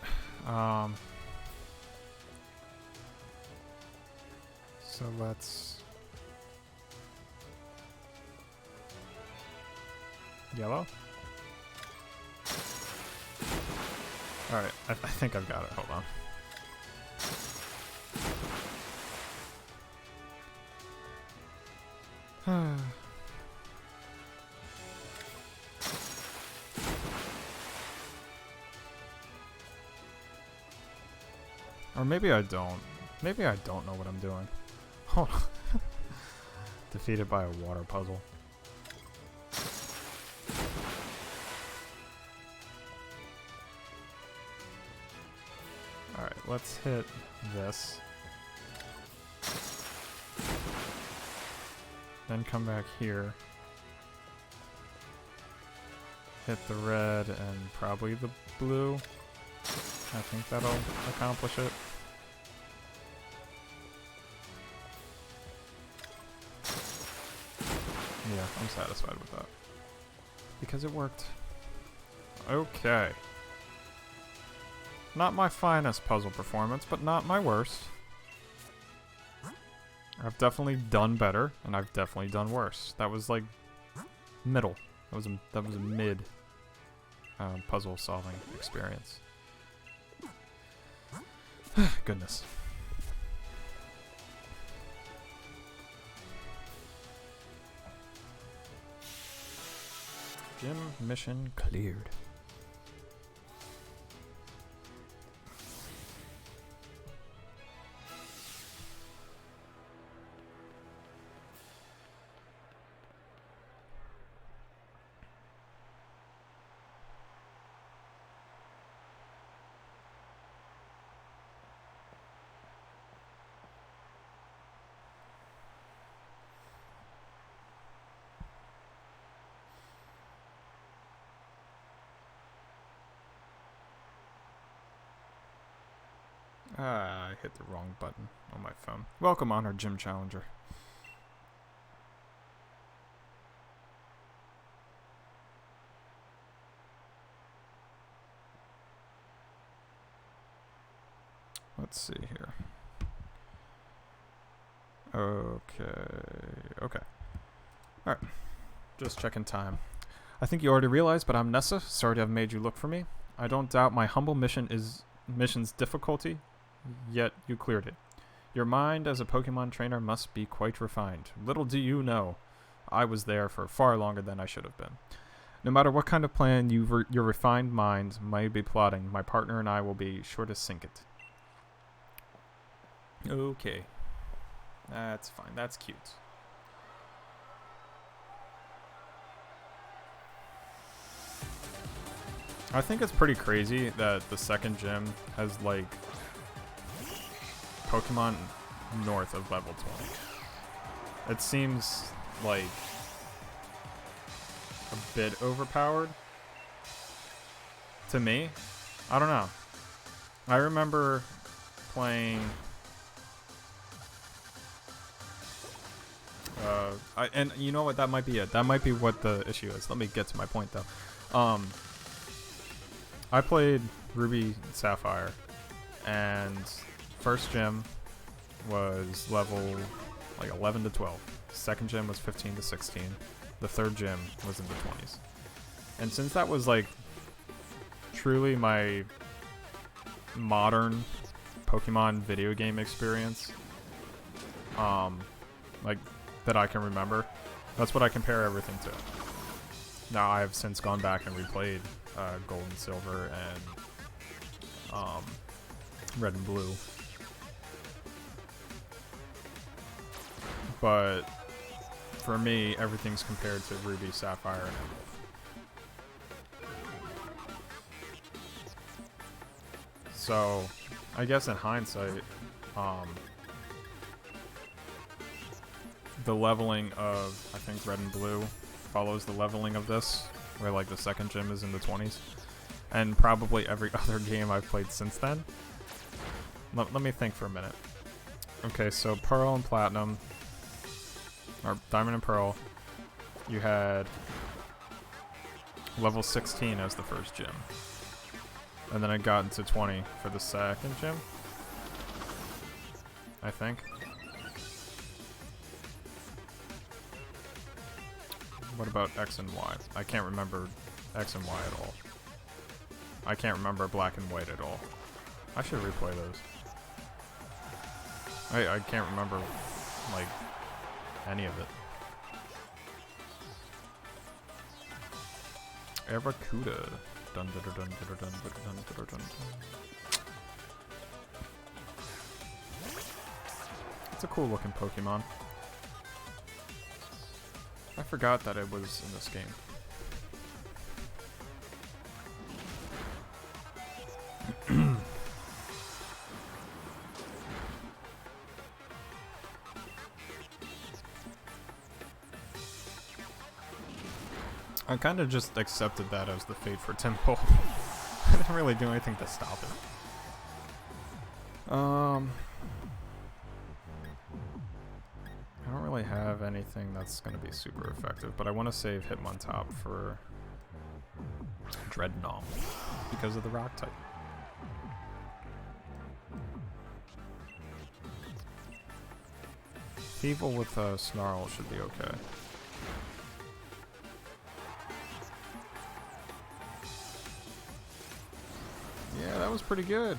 So let's... Yellow? Alright, I think I've got it. Hold on. Or maybe I don't. Maybe I don't know what I'm doing. Hold on. Defeated by a water puzzle. Alright, let's hit this. Then come back here. Hit the red and probably the blue. I think that'll accomplish it. Yeah, I'm satisfied with that. Because it worked. Okay. Not my finest puzzle performance, but not my worst. I've definitely done better, and I've definitely done worse. That was like middle. That was a mid puzzle solving experience. Goodness. Gym mission cleared. I hit the wrong button on my phone. Welcome on our gym challenger. Let's see here. Okay. Alright. Just checking time. I think you already realized, but I'm Nessa. Sorry to have made you look for me. I don't doubt my humble mission's difficulty, yet you cleared it. Your mind as a Pokemon trainer must be quite refined. Little do you know, I was there for far longer than I should have been. No matter what kind of plan your refined mind might be plotting, my partner and I will be sure to sink it. Okay. That's fine. That's cute. I think it's pretty crazy that the second gym has, like, Pokemon north of level 20. It seems, like, a bit overpowered to me. I don't know. I remember playing... and you know what? That might be it. That might be what the issue is. Let me get to my point, though. I played Ruby Sapphire, and first gym was level like 11 to 12. Second gym was 15 to 16. The third gym was in the 20s. And since that was like truly my modern Pokemon video game experience, like that I can remember, that's what I compare everything to. Now I have since gone back and replayed Gold and Silver and Red and Blue, but for me everything's compared to Ruby, Sapphire, and Emerald. So I guess in hindsight, the leveling of, I think, Red and Blue follows the leveling of this, where like the second gym is in the 20s, and probably every other game I've played since then. Let me think for a minute. Okay, so Pearl and Platinum, or Diamond and Pearl, you had level 16 as the first gym, and then it got into 20 for the second gym, I think. What about X and Y? I can't remember X and Y at all. I can't remember Black and White at all. I should replay those. I can't remember, like, any of it. Aracuda. Dun dun dun dun dun dun dun dun dun. It's a cool looking Pokemon. I forgot that it was in this game. I kind of just accepted that as the fate for Temple. I didn't really do anything to stop it. I don't really have anything that's going to be super effective, but I want to save Hitmontop for Dreadnought because of the rock type. Evil with Snarl should be okay. Yeah, that was pretty good.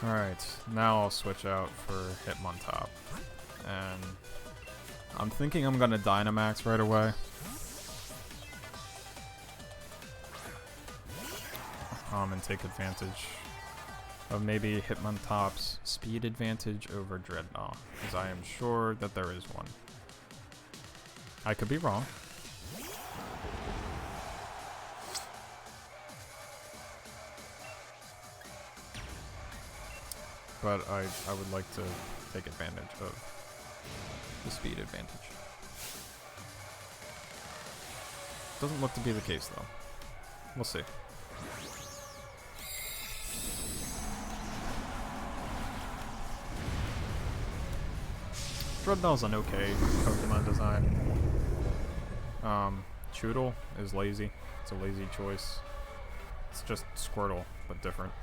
Alright, now I'll switch out for Hitmontop. And I'm thinking I'm gonna Dynamax right away. And take advantage of maybe Hitmontop's speed advantage over Dreadnought, because I am sure that there is one. I could be wrong. But I would like to take advantage of the speed advantage. Doesn't look to be the case though. We'll see. Dreadnought's an okay Pokemon design. Choodle is lazy. It's a lazy choice. It's just Squirtle, but different.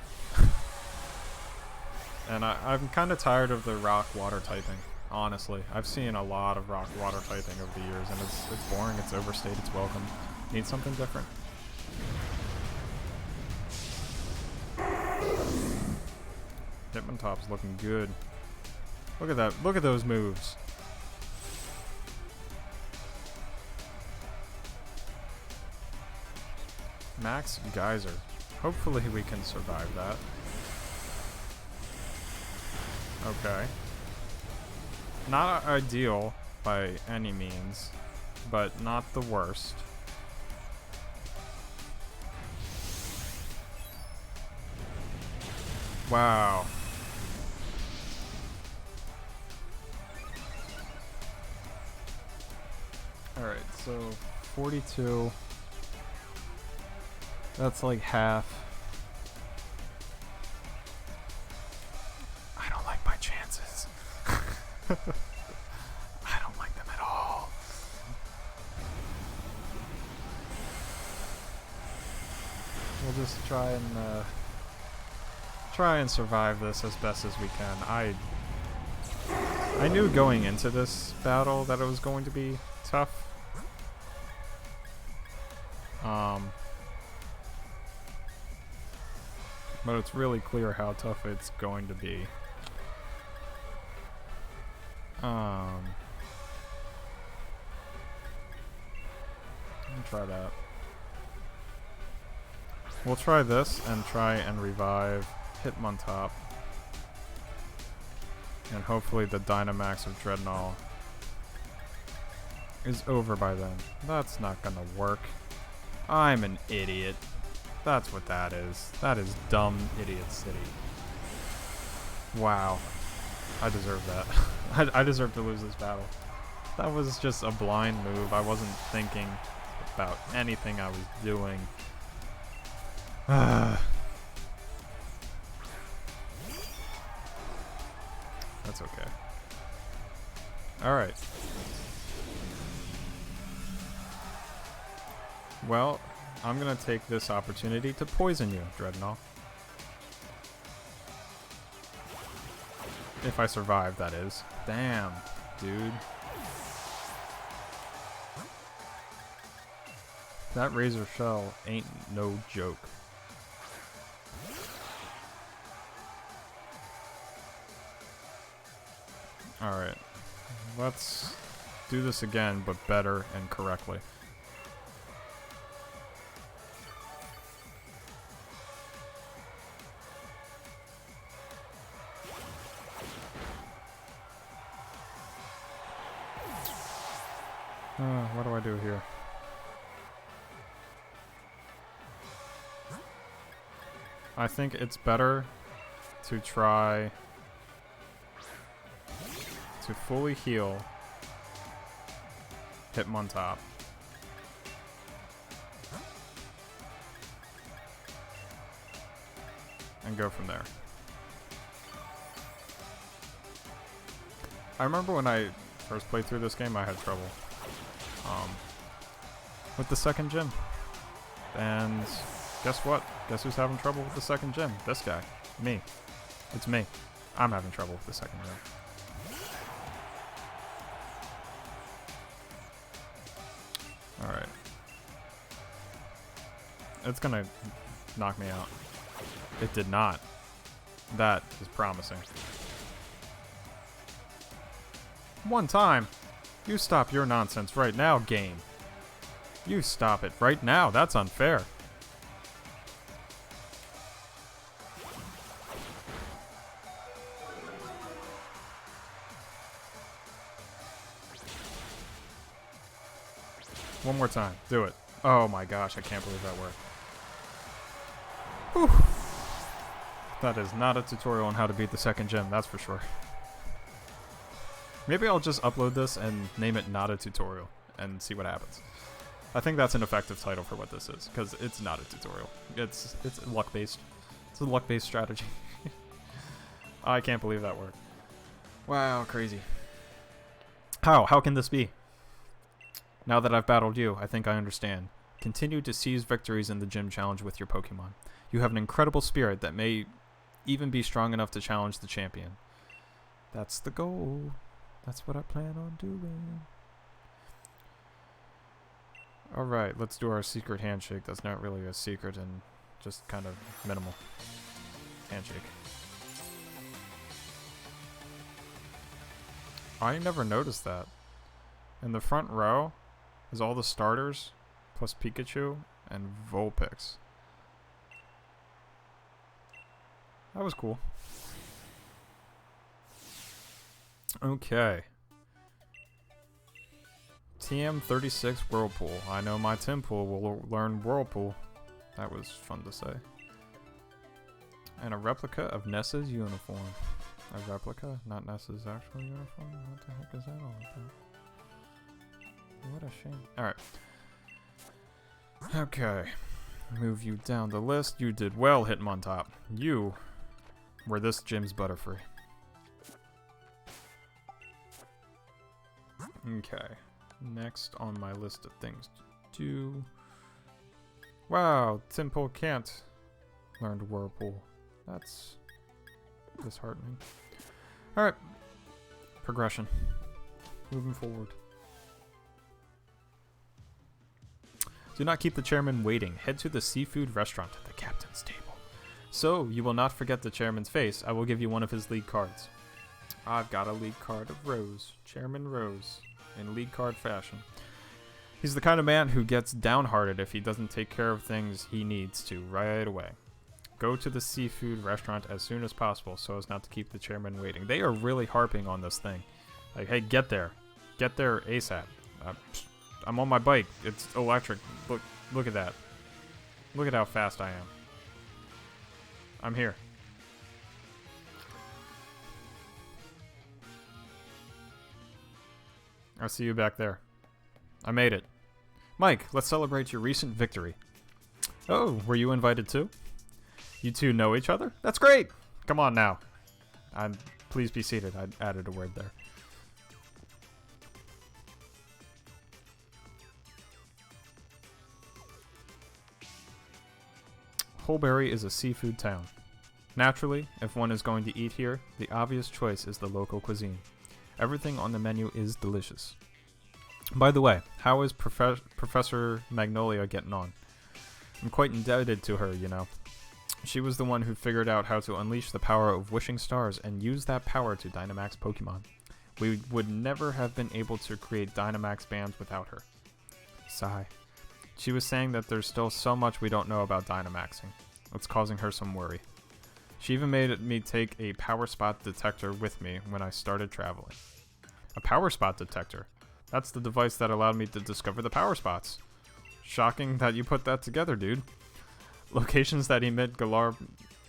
And I'm kind of tired of the rock-water typing, honestly. I've seen a lot of rock-water typing over the years, and it's boring, it's overstayed, it's welcome. Need something different. Hitmontop's looking good. Look at that. Look at those moves. Max Geyser. Hopefully we can survive that. Okay. Not ideal by any means, but not the worst. Wow. Alright, so 42. That's like half. I don't like my chances. I don't like them at all. We'll just try and survive this as best as we can. I knew going into this battle that it was going to be tough. But it's really clear how tough it's going to be. Let me try that. We'll try this and try and revive Hitmontop. And hopefully the Dynamax of Dreadnought is over by then. That's not gonna work. I'm an idiot. That's what that is. That is dumb idiot city. Wow. I deserve that. I deserve to lose this battle. That was just a blind move. I wasn't thinking about anything I was doing. That's okay. Alright. Well, I'm gonna take this opportunity to poison you, Dreadnought. If I survive, that is. Damn, dude. That Razor Shell ain't no joke. Alright. Let's do this again, but better and correctly. What do I do here? I think it's better to try to fully heal Hitmontop. and go from there. I remember when I first played through this game, I had trouble with the second gym. And guess what? Guess who's having trouble with the second gym? This guy. Me. It's me. I'm having trouble with the second gym. Alright. It's gonna knock me out. It did not. That is promising. One time. You stop your nonsense right now, game. You stop it right now. That's unfair. One more time. Do it. Oh my gosh, I can't believe that worked. Whew. That is not a tutorial on how to beat the second gym, that's for sure. Maybe I'll just upload this and name it Not a Tutorial and see what happens. I think that's an effective title for what this is, because it's not a tutorial. It's luck-based. It's a luck-based strategy. I can't believe that worked. Wow, crazy. How can this be? Now that I've battled you, I think I understand. Continue to seize victories in the gym challenge with your Pokemon. You have an incredible spirit that may even be strong enough to challenge the champion. That's the goal. That's what I plan on doing. Alright, let's do our secret handshake. That's not really a secret and just kind of minimal handshake. I never noticed that. In the front row is all the starters, plus Pikachu and Vulpix. That was cool. Okay. TM36 Whirlpool. I know my Timpool will learn Whirlpool. That was fun to say. And a replica of Nessa's uniform. A replica? Not Nessa's actual uniform? What the heck is that all about? What a shame. Alright. Okay. Move you down the list. You did well, Hitmontop. You were this gym's Butterfree. Okay. Next on my list of things to do. Wow, Timpool can't learn Whirlpool. That's disheartening. Alright. Progression. Moving forward. Do not keep the chairman waiting. Head to the seafood restaurant at the captain's table. So, you will not forget the chairman's face. I will give you one of his league cards. I've got a league card of Rose. Chairman Rose. In league card fashion. He's the kind of man who gets downhearted if he doesn't take care of things he needs to right away. Go to the seafood restaurant as soon as possible so as not to keep the chairman waiting. They are really harping on this thing. Like, hey, get there. Get there ASAP. I'm on my bike. It's electric. Look at that. Look at how fast I am. I'm here. I'll see you back there. I made it. Mike, let's celebrate your recent victory. Oh, were you invited too? You two know each other? That's great! Come on now. Please be seated. I added a word there. Holberry is a seafood town. Naturally, if one is going to eat here, the obvious choice is the local cuisine. Everything on the menu is delicious. By the way, how is Professor Magnolia getting on? I'm quite indebted to her, you know. She was the one who figured out how to unleash the power of wishing stars and use that power to Dynamax Pokemon. We would never have been able to create Dynamax bands without her. Sigh. She was saying that there's still so much we don't know about Dynamaxing. It's causing her some worry. She even made me take a power spot detector with me when I started traveling. A power spot detector? That's the device that allowed me to discover the power spots. Shocking that you put that together, dude. Locations that emit Galar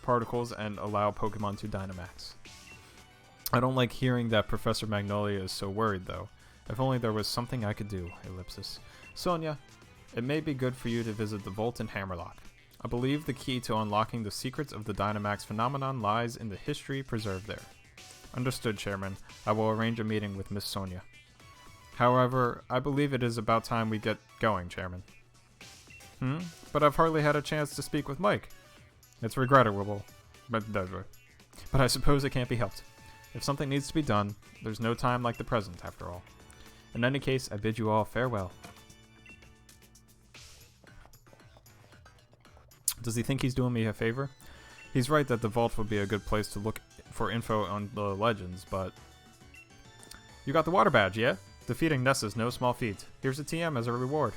particles and allow Pokemon to Dynamax. I don't like hearing that Professor Magnolia is so worried, though. If only there was something I could do, ellipsis. Sonia, it may be good for you to visit the vault in Hammerlock. I believe the key to unlocking the secrets of the Dynamax phenomenon lies in the history preserved there. Understood, Chairman. I will arrange a meeting with Miss Sonia. However, I believe it is about time we get going, Chairman. But I've hardly had a chance to speak with Mike. It's regrettable, but I suppose it can't be helped. If something needs to be done, there's no time like the present, after all. In any case, I bid you all farewell. Does he think he's doing me a favor? He's right that the vault would be a good place to look for info on the legends, but... You got the water badge, yeah? Defeating Ness is no small feat. Here's a TM as a reward.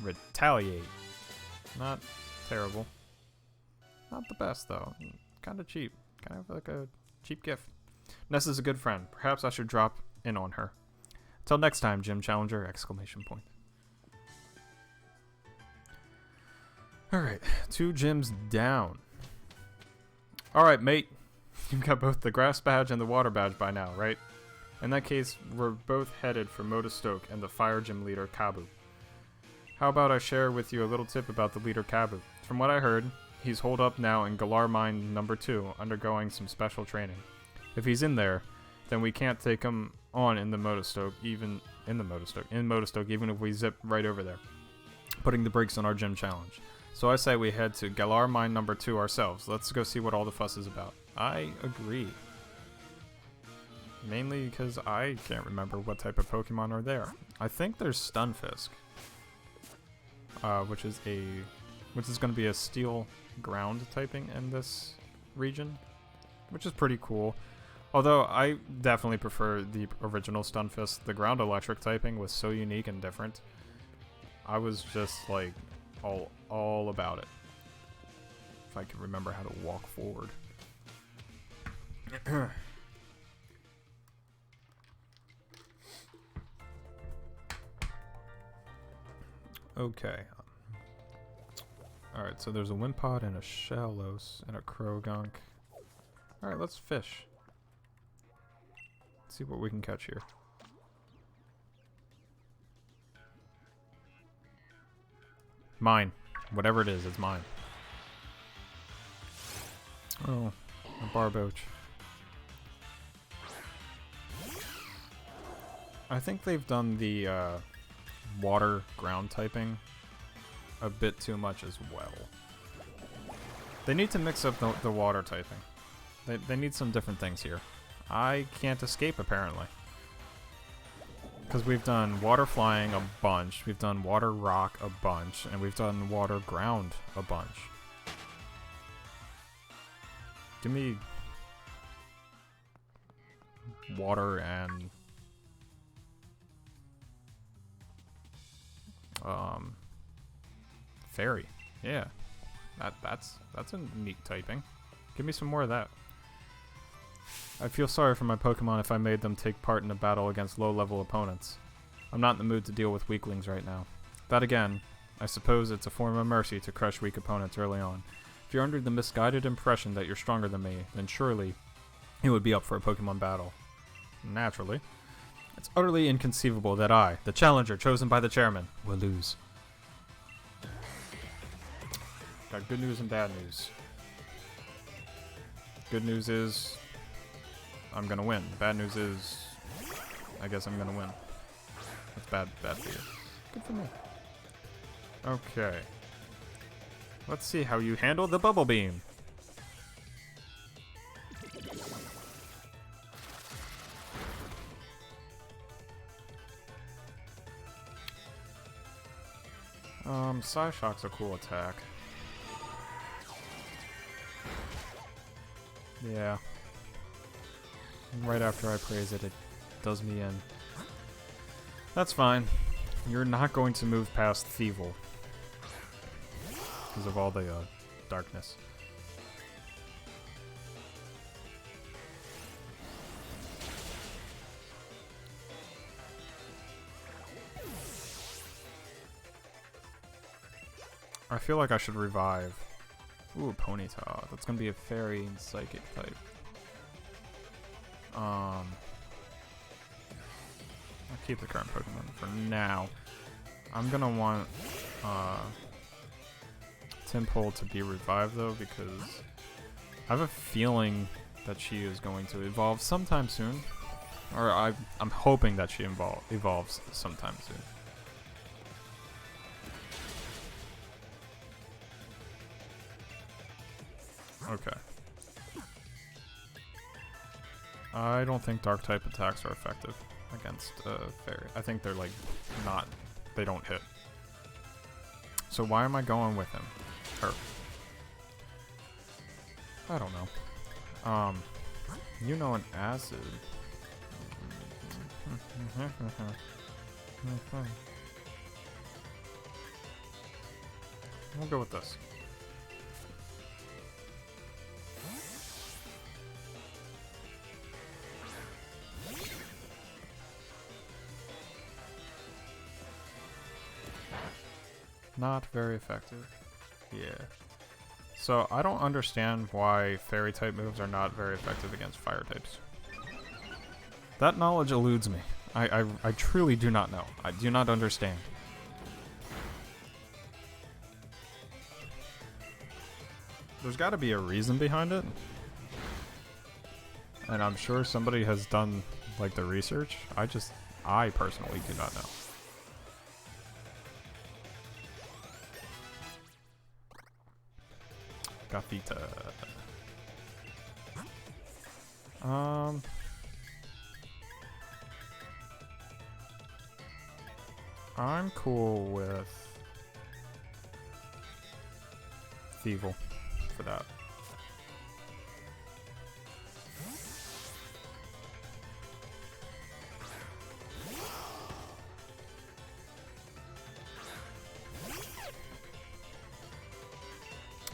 Retaliate. Not terrible. Not the best, though. Kind of cheap. Kind of like a cheap gift. Ness is a good friend. Perhaps I should drop in on her. Till next time, Gym Challenger! Exclamation point. Alright, 2 gyms down. Alright, mate. You've got both the grass badge and the water badge by now, right? In that case, we're both headed for Motostoke and the fire gym leader, Kabu. How about I share with you a little tip about the leader, Kabu? From what I heard, he's holed up now in Galar Mine number 2, undergoing some special training. If he's in there, then we can't take him on in Motostoke, even if we zip right over there, putting the brakes on our gym challenge. So I say we head to Galar Mine number 2 ourselves. Let's go see what all the fuss is about. I agree. Mainly because I can't remember what type of Pokemon are there. I think there's Stunfisk, which is going to be a steel ground typing in this region, which is pretty cool. Although I definitely prefer the original Stunfisk. The ground electric typing was so unique and different. I was just like all about it. If I could remember how to walk forward. Okay. Alright, so there's a Wimpod and a Shellos and a Krogunk. Alright, let's fish. Let's see what we can catch here. Mine. Whatever it is, it's mine. Oh, a Barboach. I think they've done the water ground typing a bit too much as well. They need to mix up the water typing. They need some different things here. I can't escape, apparently. Because we've done water flying a bunch, we've done water rock a bunch, and we've done water ground a bunch. Give me water and fairy. Yeah. That's a neat typing. Give me some more of that. I feel sorry for my Pokemon if I made them take part in a battle against low-level opponents. I'm not in the mood to deal with weaklings right now. That again, I suppose it's a form of mercy to crush weak opponents early on. If you're under the misguided impression that you're stronger than me, then surely it would be up for a Pokemon battle. Naturally. It's utterly inconceivable that I, the challenger chosen by the chairman, will lose. Got good news and bad news. Good news is I'm gonna win. Bad news is I guess I'm gonna win. That's bad for you. Good for me. Okay. Let's see how you handle the Bubble Beam. Psyshock's a cool attack. Yeah. Right after I praise it, it does me in. That's fine. You're not going to move past Thievul because of all the darkness. I feel like I should revive. Ooh, Ponyta. That's gonna be a fairy and psychic type. I'll keep the current Pokemon for now. I'm gonna want Timpole to be revived though, because I have a feeling that she is going to evolve sometime soon. Or I'm hoping that she evolves sometime soon. Okay. I don't think dark type attacks are effective against fairy. I think they're like not, they don't hit. So why am I going with him? Her. I don't know. You know an acid. We'll go with this. Not very effective. Yeah. So I don't understand why fairy type moves are not very effective against fire types. That knowledge eludes me. I truly do not know. I do not understand. There's got to be a reason behind it. And I'm sure somebody has done like the research. I personally do not know. Gafita. I'm cool with Thievel for that.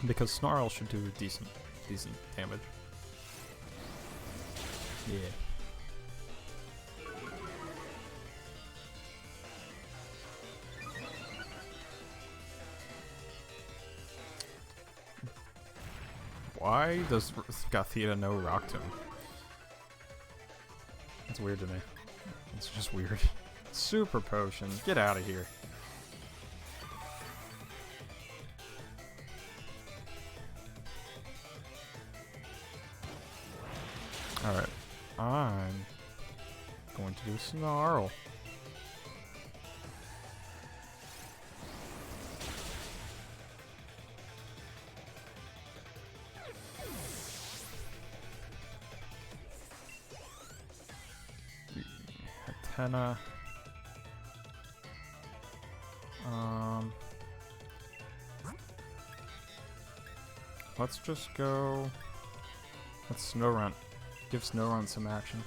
Because Snarl should do decent damage. Yeah. Why does Gothita know Rock Tomb? That's weird to me. It's just weird. Super Potion. Get out of here. Alright. I'm going to do Snarl. Hatena. Let's just go. Let's Snorunt. Give Snorunt some action.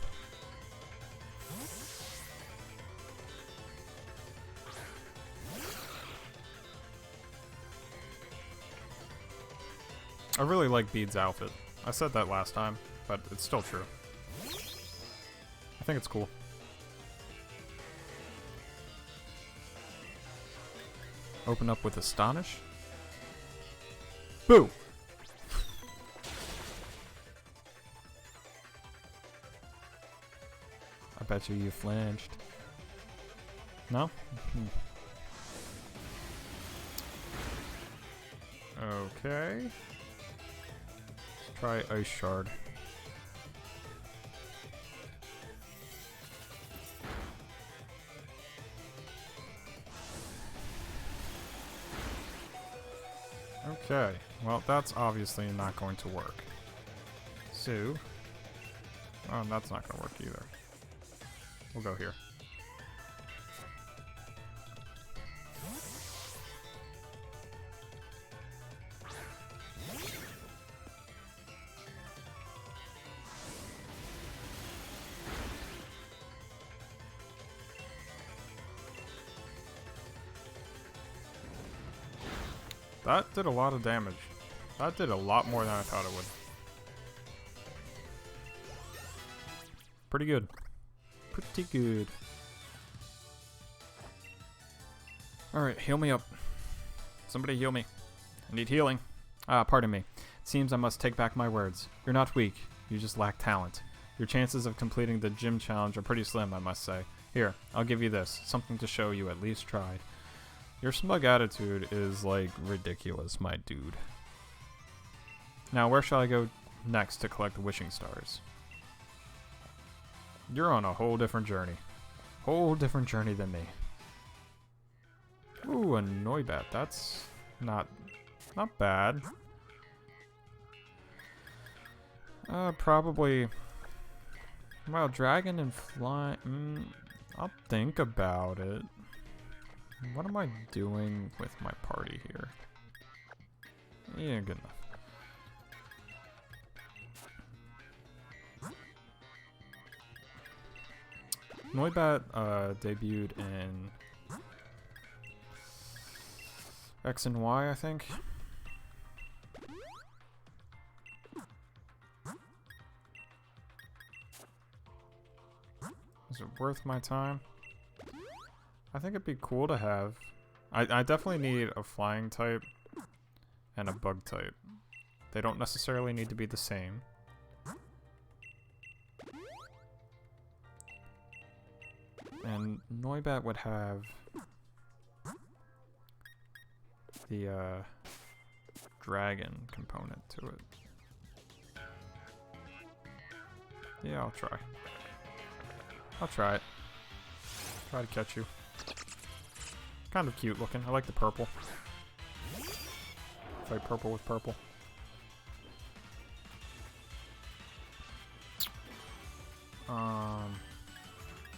I really like Bede's outfit. I said that last time, but it's still true. I think it's cool. Open up with Astonish. Boo! I bet you flinched. No? Okay. Let's try Ice Shard. Okay, well that's obviously not going to work. So, oh, that's not going to work either. We'll go here. That did a lot of damage. That did a lot more than I thought it would. Pretty good. Pretty good. Alright, heal me up. Somebody heal me. I need healing. Pardon me. It seems I must take back my words. You're not weak. You just lack talent. Your chances of completing the gym challenge are pretty slim, I must say. Here, I'll give you this. Something to show you at least tried. Your smug attitude is, like, ridiculous, my dude. Now, where shall I go next to collect wishing stars? You're on a whole different journey. Whole different journey than me. Ooh, a Noibat. That's not bad. Probably... Well, dragon and fly... I'll think about it. What am I doing with my party here? Yeah, good enough. Noibat debuted in X and Y, I think. Is it worth my time? I think it'd be cool to have. I definitely need a flying type and a bug type. They don't necessarily need to be the same. And Noibat would have the dragon component to it. Yeah, I'll try. I'll try it. Try to catch you. Kind of cute looking. I like the purple. Fight purple with purple.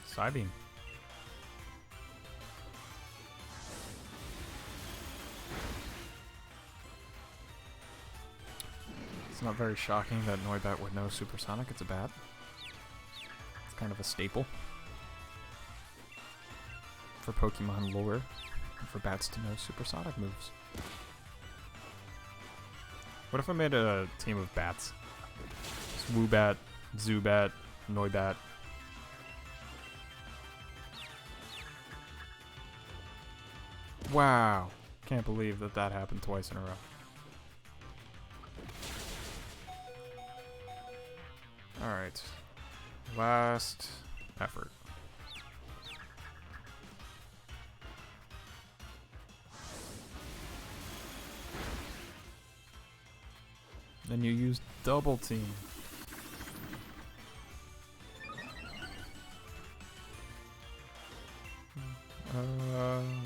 Psybeam. It's not very shocking that Noibat would know Supersonic. It's a bat. It's kind of a staple for Pokemon lore, and for bats to know Supersonic moves. What if I made a team of bats? It's Woobat, Zubat, Noibat. Wow. Can't believe that that happened twice in a row. Alright. Last effort. Then you use double team.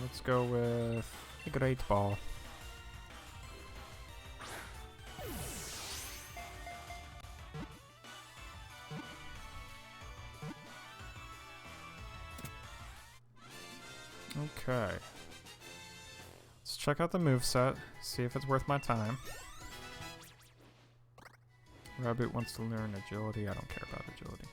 Let's go with a Great Ball. Okay. Let's check out the moveset, see if it's worth my time. Rabbit wants to learn agility. I don't care about agility.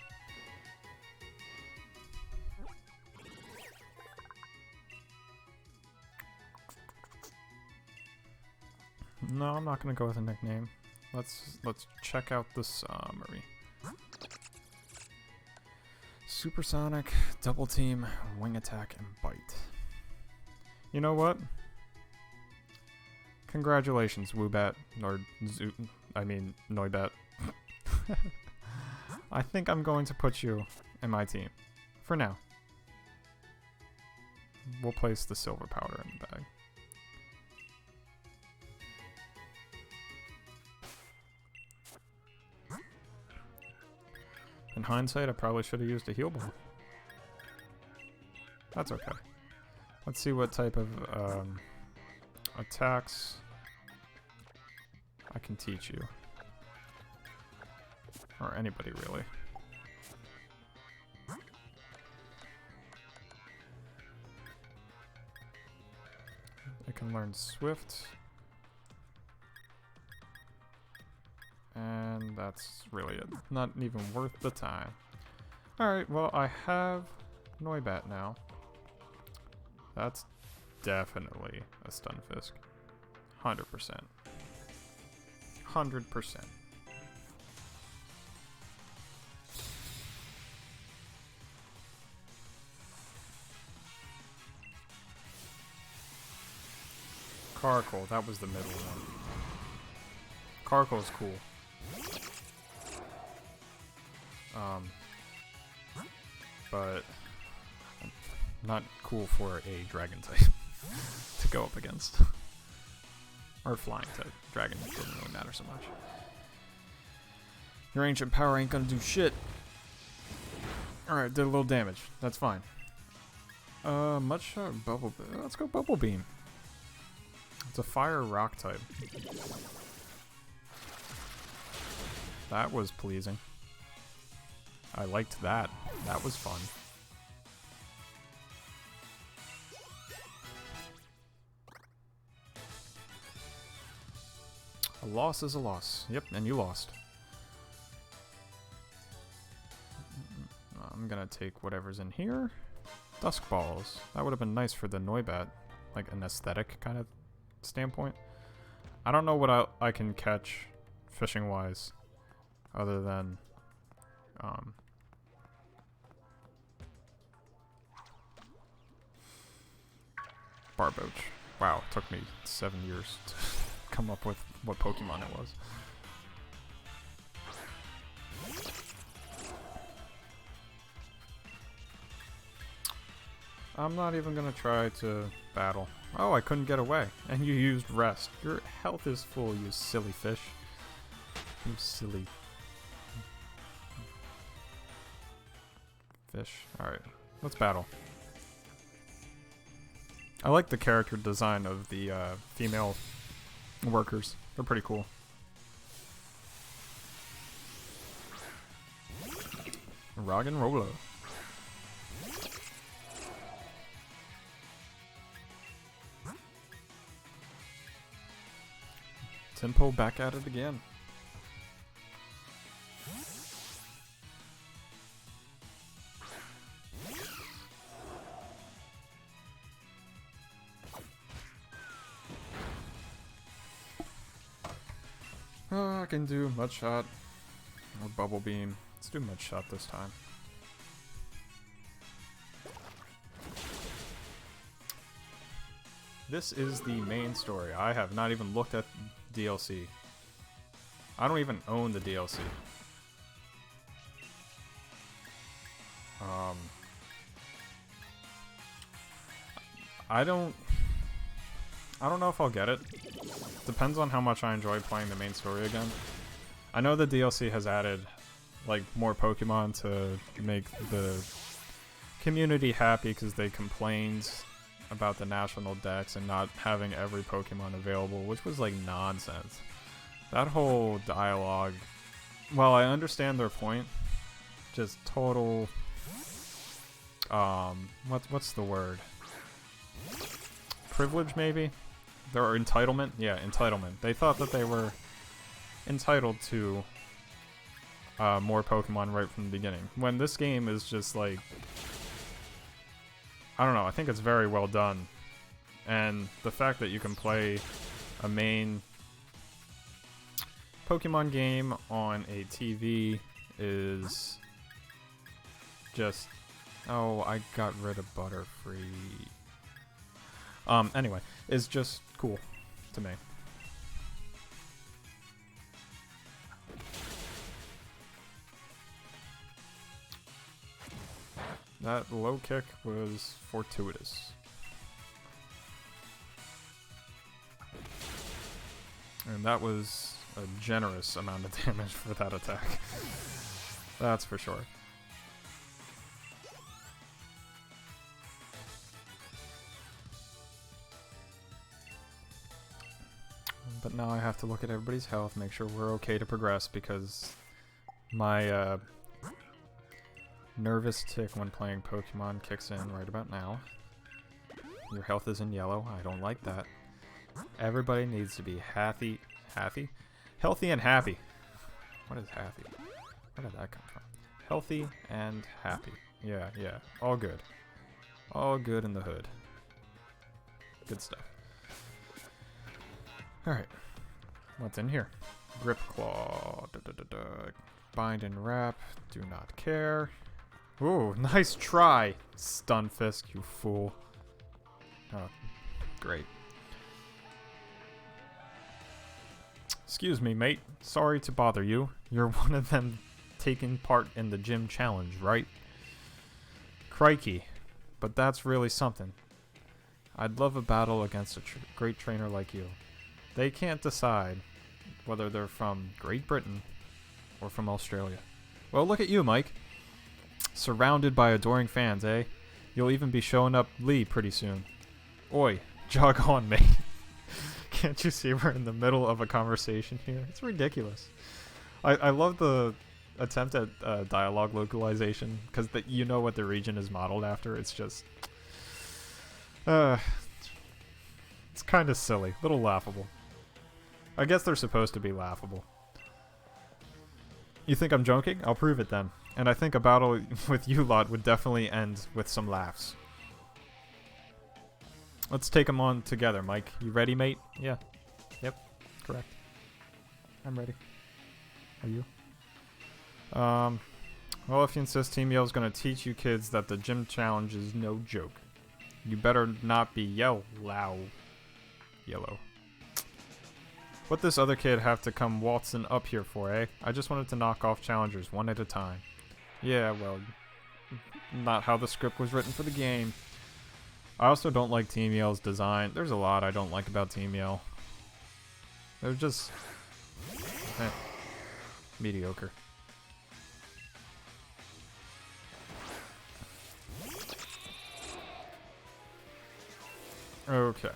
No, I'm not gonna go with a nickname. Let's check out the summary. Supersonic, double team, wing attack, and bite. You know what? Congratulations, Woobat, Noibat. I think I'm going to put you in my team. For now. We'll place the silver powder in the bag. In hindsight, I probably should have used a heal ball. That's okay. Let's see what type of attacks I can teach you. Or anybody, really. I can learn Swift. And that's really it. Not even worth the time. Alright, well, I have Noibat now. That's definitely a Stunfisk. 100%. 100%. Carkle, that was the middle one. Carkle's cool. But not cool for a dragon type, to go up against. Or flying type. Dragon doesn't really matter so much. Your ancient power ain't gonna do shit. Alright, did a little damage. That's fine. Much shot, bubble. Let's go bubble beam. It's a fire rock type. That was pleasing. I liked that. That was fun. A loss is a loss. Yep, and you lost. I'm gonna take whatever's in here. Dusk balls. That would have been nice for the Noibat, like an aesthetic kind of standpoint. I don't know what I can catch fishing wise, other than Barboach. Wow, it took me 7 years to come up with what Pokemon it was. I'm not even gonna try to battle. Oh, I couldn't get away. And you used rest. Your health is full, you silly fish. You silly fish. Alright, let's battle. I like the character design of the female workers. They're pretty cool. Rock and roller. Tempo back at it again. I can do Mud Shot or Bubble Beam. Let's do Mud Shot this time. This is the main story. I have not even looked at DLC. I don't even own the DLC. I don't know if I'll get it. Depends on how much I enjoy playing the main story again. I know the DLC has added like more Pokemon to make the community happy because they complained about the national dex and not having every Pokemon available, which was like nonsense. That whole dialogue, well, I understand their point, just total what's the word? Privilege, maybe? Their entitlement? Yeah, entitlement. They thought that they were entitled to more Pokemon right from the beginning. When this game is just like, I don't know, I think it's very well done. And the fact that you can play a main Pokemon game on a TV is just... Oh, I got rid of Butterfree. Anyway, is just cool to me. That low kick was fortuitous. And that was a generous amount of damage for that attack. That's for sure. But now I have to look at everybody's health, make sure we're okay to progress, because my nervous tick when playing Pokemon kicks in right about now. Your health is in yellow. I don't like that. Everybody needs to be healthy and happy. What is happy? Where did that come from? Healthy and happy. Yeah, yeah. All good. All good in the hood. Good stuff. Alright. What's in here? Grip Claw. Bind and Wrap. Do not care. Ooh, nice try, Stunfisk, you fool. Oh, great. Excuse me, mate. Sorry to bother you. You're one of them taking part in the gym challenge, right? Crikey. But that's really something. I'd love a battle against a great trainer like you. They can't decide whether they're from Great Britain or from Australia. Well, look at you, Mike. Surrounded by adoring fans, eh? You'll even be showing up Lee pretty soon. Oi, jog on, mate. Can't you see we're in the middle of a conversation here? It's ridiculous. I love the attempt at dialogue localization, because you know what the region is modeled after. It's just... it's kind of silly. A little laughable. I guess they're supposed to be laughable. You think I'm joking? I'll prove it then. And I think a battle with you lot would definitely end with some laughs. Let's take them on together, Mike. You ready, mate? Yeah. Yep. Correct. I'm ready. Are you? Well, if you insist, Team Yell's gonna teach you kids that the gym challenge is no joke. You better not be yellow. What this other kid have to come waltzing up here for, eh? I just wanted to knock off challengers one at a time. Yeah, well, not how the script was written for the game. I also don't like Team Yell's design. There's a lot I don't like about Team Yell. They're just... mediocre. Okay.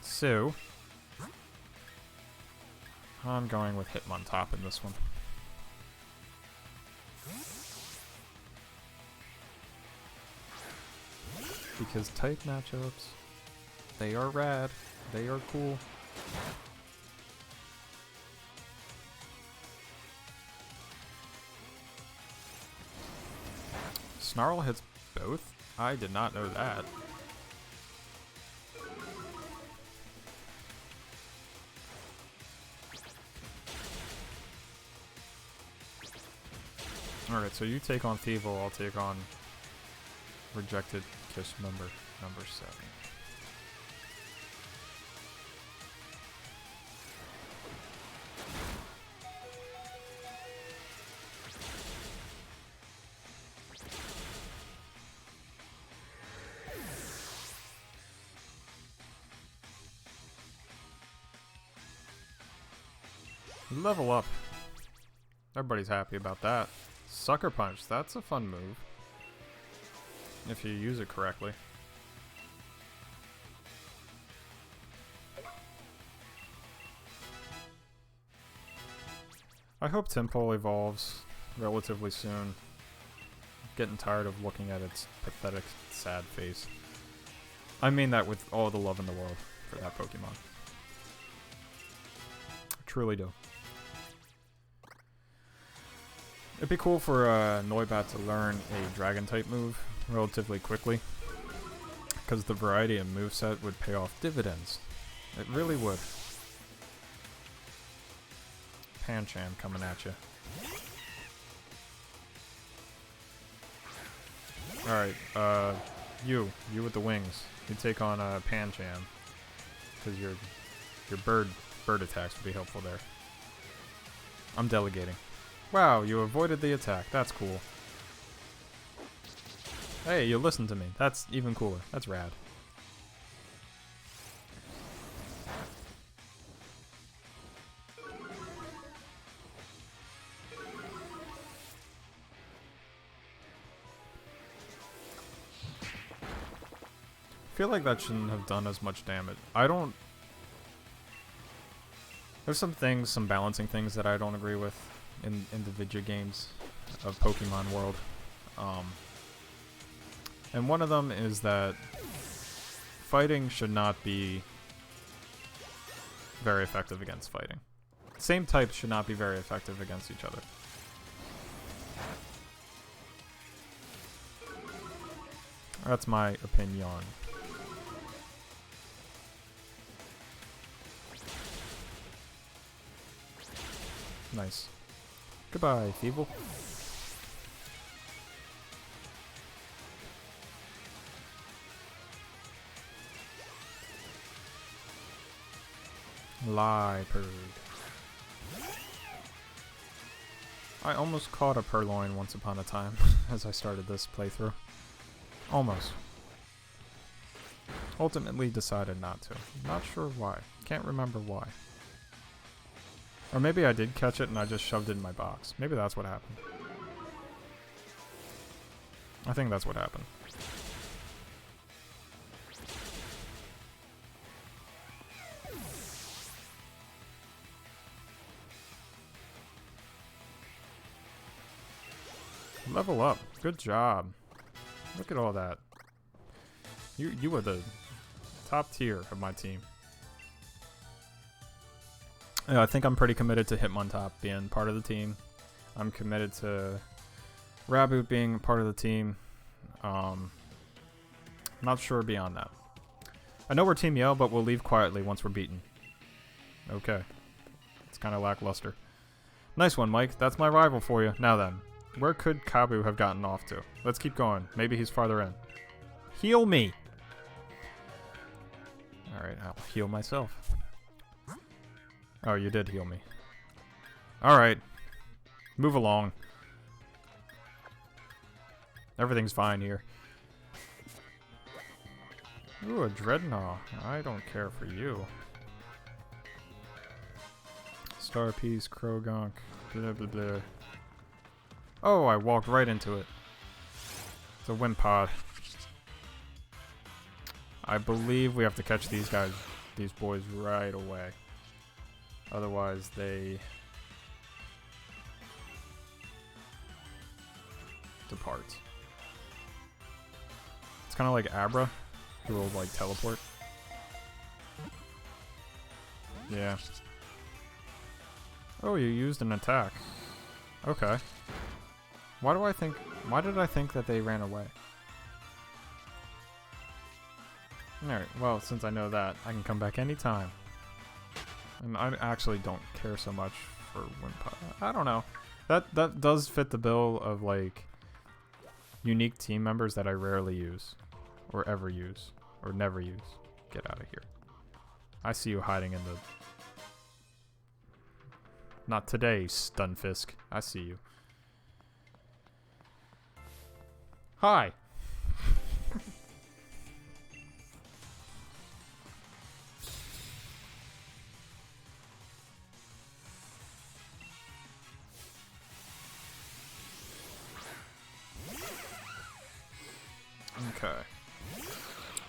So... I'm going with Hitmontop in this one. Because type matchups, they are rad, they are cool. Snarl hits both? I did not know that. Alright, so you take on Thievul, I'll take on Rejected Kiss member number 7. Level up. Everybody's happy about that. Sucker Punch, that's a fun move. If you use it correctly. I hope Timpole evolves relatively soon. I'm getting tired of looking at its pathetic, sad face. I mean that with all the love in the world for that Pokemon. I truly do. It'd be cool for Noibat to learn a Dragon-type move relatively quickly, because the variety of moveset would pay off dividends. It really would. Pancham coming at you. Alright, you with the wings. You take on Pancham, because your bird attacks would be helpful there. I'm delegating. Wow, you avoided the attack. That's cool. Hey, you listened to me. That's even cooler. That's rad. I feel like that shouldn't have done as much damage. There's some things, some balancing things that I don't agree with in the video games of Pokemon World. And one of them is that fighting should not be very effective against fighting. Same types should not be very effective against each other. That's my opinion. Nice. Goodbye, Thievul. Liepard. I almost caught a Purloin once upon a time as I started this playthrough. Almost. ultimately decided not to. Not sure why. Can't remember why. Or maybe I did catch it and I just shoved it in my box. Maybe that's what happened. I think that's what happened. Level up. Good job. Look at all that. You were the top tier of my team. I think I'm pretty committed to Hitmontop being part of the team. I'm committed to Raboot being part of the team. Not sure beyond that. I know we're Team Yell, but we'll leave quietly once we're beaten. Okay. It's kind of lackluster. Nice one, Mike. That's my rival for you. Now then, where could Kabu have gotten off to? Let's keep going. Maybe he's farther in. Heal me! Alright, I'll heal myself. Oh, you did heal me. Alright. Move along. Everything's fine here. Ooh, a Dreadnought. I don't care for you. Star Piece, Krogonk, blah blah blah. Oh, I walked right into it. It's a Wimpod. I believe we have to catch these guys, these boys right away. Otherwise, they depart. It's kind of like Abra, who will like teleport. Yeah. Oh, you used an attack. Okay. Why did I think that they ran away? Alright, well, since I know that, I can come back anytime. And I actually don't care so much for Wimpod. I don't know. That does fit the bill of, like, unique team members that I rarely use. Or ever use. Or never use. Get out of here. I see you hiding in the... Not today, Stunfisk. I see you. Hi! Okay.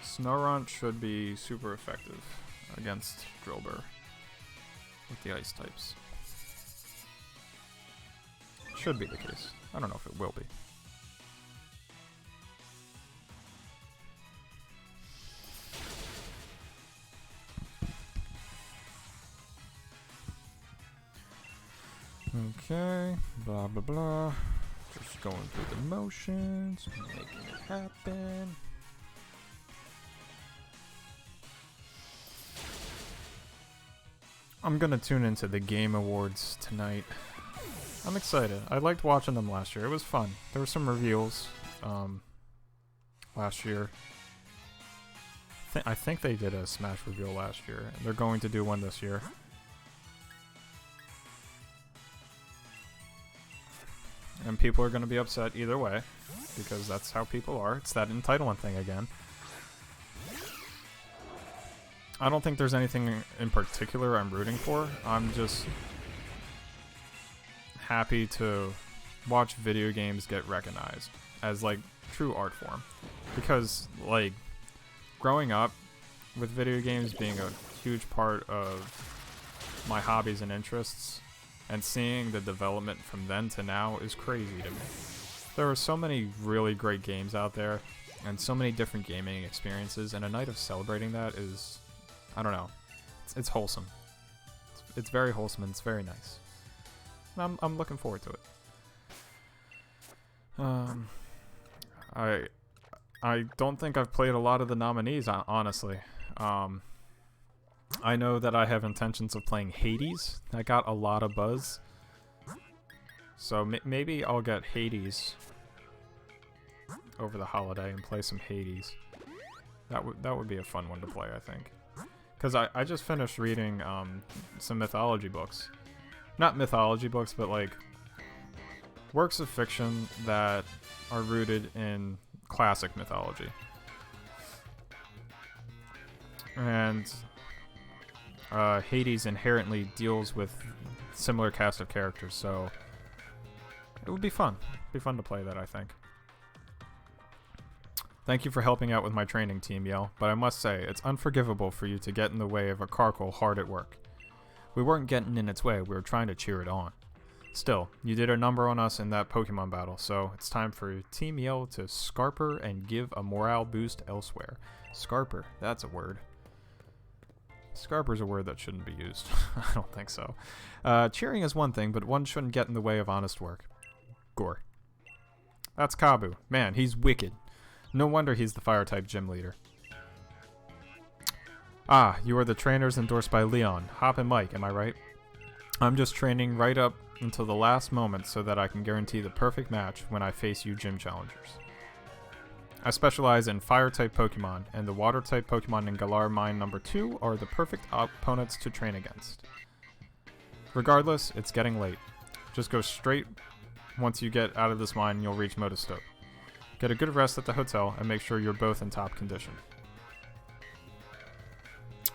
Snorunt should be super effective against Drillbur with the ice types. Should be the case. I don't know if it will be. Okay, blah blah blah. Just going through the motions, making it happen. I'm gonna tune into the Game Awards tonight. I'm excited. I liked watching them last year. It was fun. There were some reveals last year. I think they did a Smash reveal last year. And they're going to do one this year. And people are going to be upset either way, because that's how people are. It's that entitlement thing again. I don't think there's anything in particular I'm rooting for. I'm just happy to watch video games get recognized as, like, true art form. Because, like, growing up with video games being a huge part of my hobbies and interests, and seeing the development from then to now is crazy to me. There are so many really great games out there, and so many different gaming experiences, and a night of celebrating that is, I don't know, it's wholesome. It's very wholesome and it's very nice. I'm looking forward to it. I don't think I've played a lot of the nominees, honestly. I know that I have intentions of playing Hades. That got a lot of buzz. So maybe I'll get Hades over the holiday and play some Hades. That would be a fun one to play, I think. Because I just finished reading some mythology books. Not mythology books, but like works of fiction that are rooted in classic mythology. And Hades inherently deals with similar cast of characters, so it would be fun. It'd be fun to play that, I think. Thank you for helping out with my training, Team Yell, but I must say, it's unforgivable for you to get in the way of a Carkle hard at work. We weren't getting in its way, we were trying to cheer it on. Still, you did a number on us in that Pokemon battle, so it's time for Team Yell to scarper and give a morale boost elsewhere. Scarper, that's a word. Scarper's a word that shouldn't be used. I don't think so. Cheering is one thing, but one shouldn't get in the way of honest work. Gore. That's Kabu. Man, he's wicked. No wonder he's the Fire-type gym leader. Ah, you are the trainers endorsed by Leon, Hop and Mike, am I right? I'm just training right up until the last moment so that I can guarantee the perfect match when I face you gym challengers. I specialize in Fire-type Pokemon, and the Water-type Pokemon in Galar Mine number 2 are the perfect opponents to train against. Regardless, it's getting late. Just go straight. Once you get out of this mine, you'll reach Motostoke. Get a good rest at the hotel, and make sure you're both in top condition.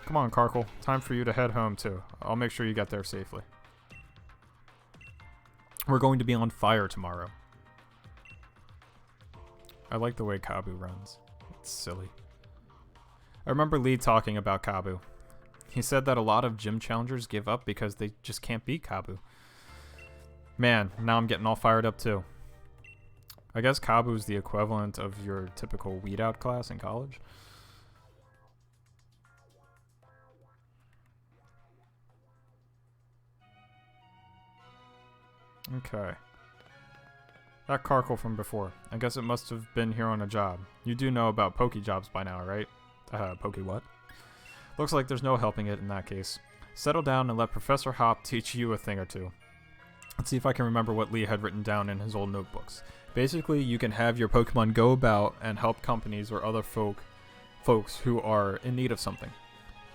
Come on, Carkle. Time for you to head home, too. I'll make sure you get there safely. We're going to be on fire tomorrow. I like the way Kabu runs. It's silly. I remember Lee talking about Kabu. He said that a lot of gym challengers give up because they just can't beat Kabu. Man, now I'm getting all fired up too. I guess Kabu's the equivalent of your typical weed out class in college. Okay. That Carkle from before. I guess it must have been here on a job. You do know about Pokejobs by now, right? Poke what? Looks like there's no helping it in that case. Settle down and let Professor Hop teach you a thing or two. Let's see if I can remember what Lee had written down in his old notebooks. Basically, you can have your Pokemon go about and help companies or other folks who are in need of something.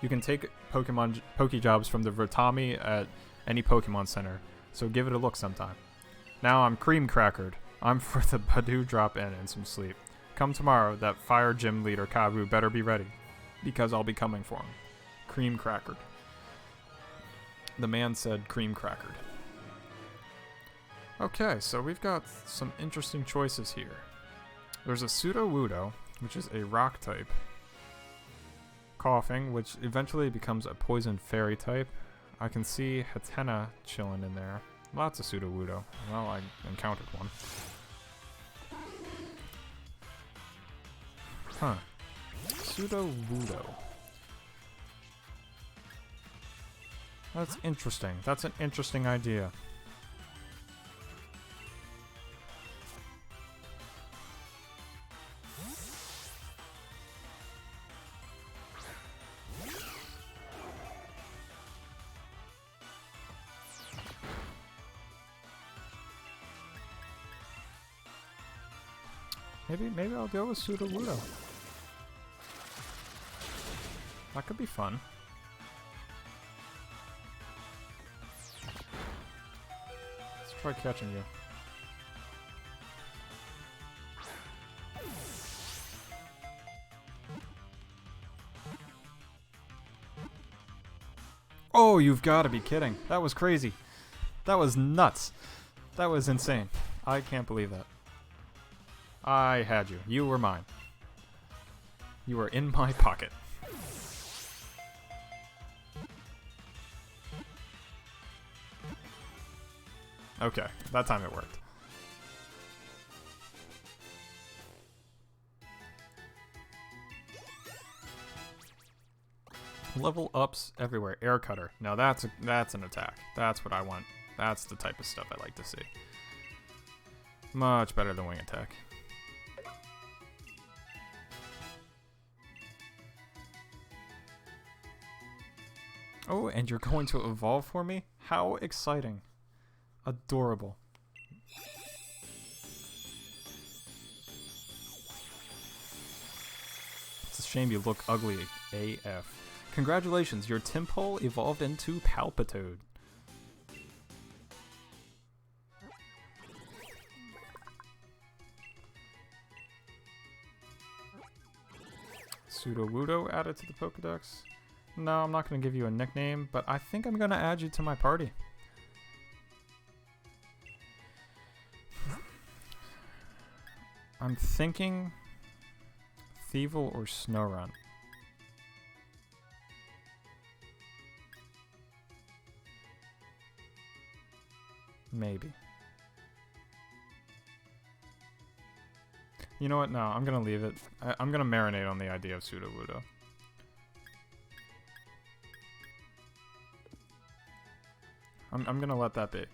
You can take Pokejobs from the Vertami at any Pokemon Center, so give it a look sometime. Now I'm cream crackered. I'm for the Badoo drop-in and some sleep. Come tomorrow, that fire gym leader Kabu better be ready, because I'll be coming for him. Cream crackered. The man said cream crackered. Okay, so we've got some interesting choices here. There's a Pseudo-Wudo, which is a rock type. Coughing, which eventually becomes a poison fairy type. I can see Hatena chilling in there. Lots of Pseudo-Wudo. Well, I encountered one. Huh. Pseudo-Wudo. That's interesting. That's an interesting idea. Maybe I'll go with Pseudo-Wudo. That could be fun. Let's try catching you. Oh, you've got to be kidding. That was crazy. That was nuts. That was insane. I can't believe that. I had you. You were mine. You were in my pocket. Okay, that time it worked. Level ups everywhere. Air Cutter. Now that's an attack. That's what I want. That's the type of stuff I like to see. Much better than Wing Attack. Oh, and you're going to evolve for me? How exciting. Adorable. It's a shame you look ugly AF. Congratulations, your Tympole evolved into Palpitoad. Sudowoodo added to the Pokedex. No, I'm not going to give you a nickname, but I think I'm going to add you to my party. I'm thinking Thievul or Snorunt. Maybe. You know what? No, I'm going to leave it. I'm going to marinate on the idea of Sudowoodo. I'm going to let that be.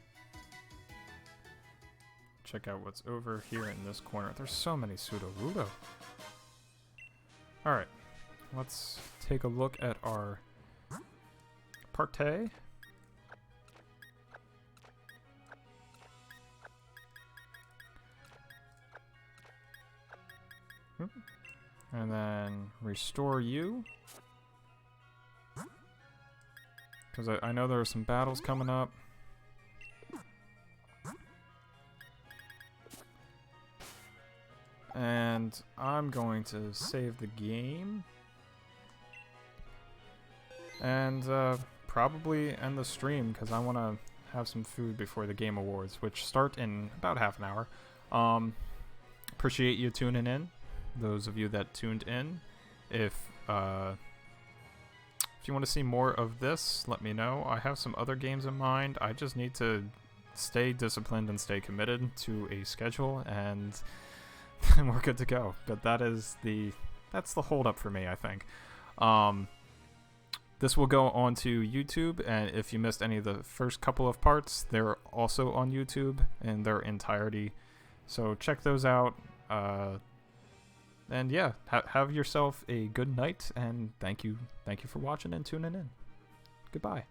Check out what's over here in this corner. There's so many Sudowoodo. Alright. Let's take a look at our party. And then restore you. Because I know there are some battles coming up. And I'm going to save the game. And probably end the stream because I want to have some food before the Game Awards, which start in about half an hour. Appreciate you tuning in. Those of you that tuned in. If you want to see more of this, let me know. I have some other games in mind. I just need to stay disciplined and stay committed to a schedule, and we're good to go. But that's the hold up for me, I think. This will go onto YouTube, and if you missed any of the first couple of parts, they're also on YouTube in their entirety. So check those out. And yeah, have yourself a good night, and thank you for watching and tuning in. Goodbye.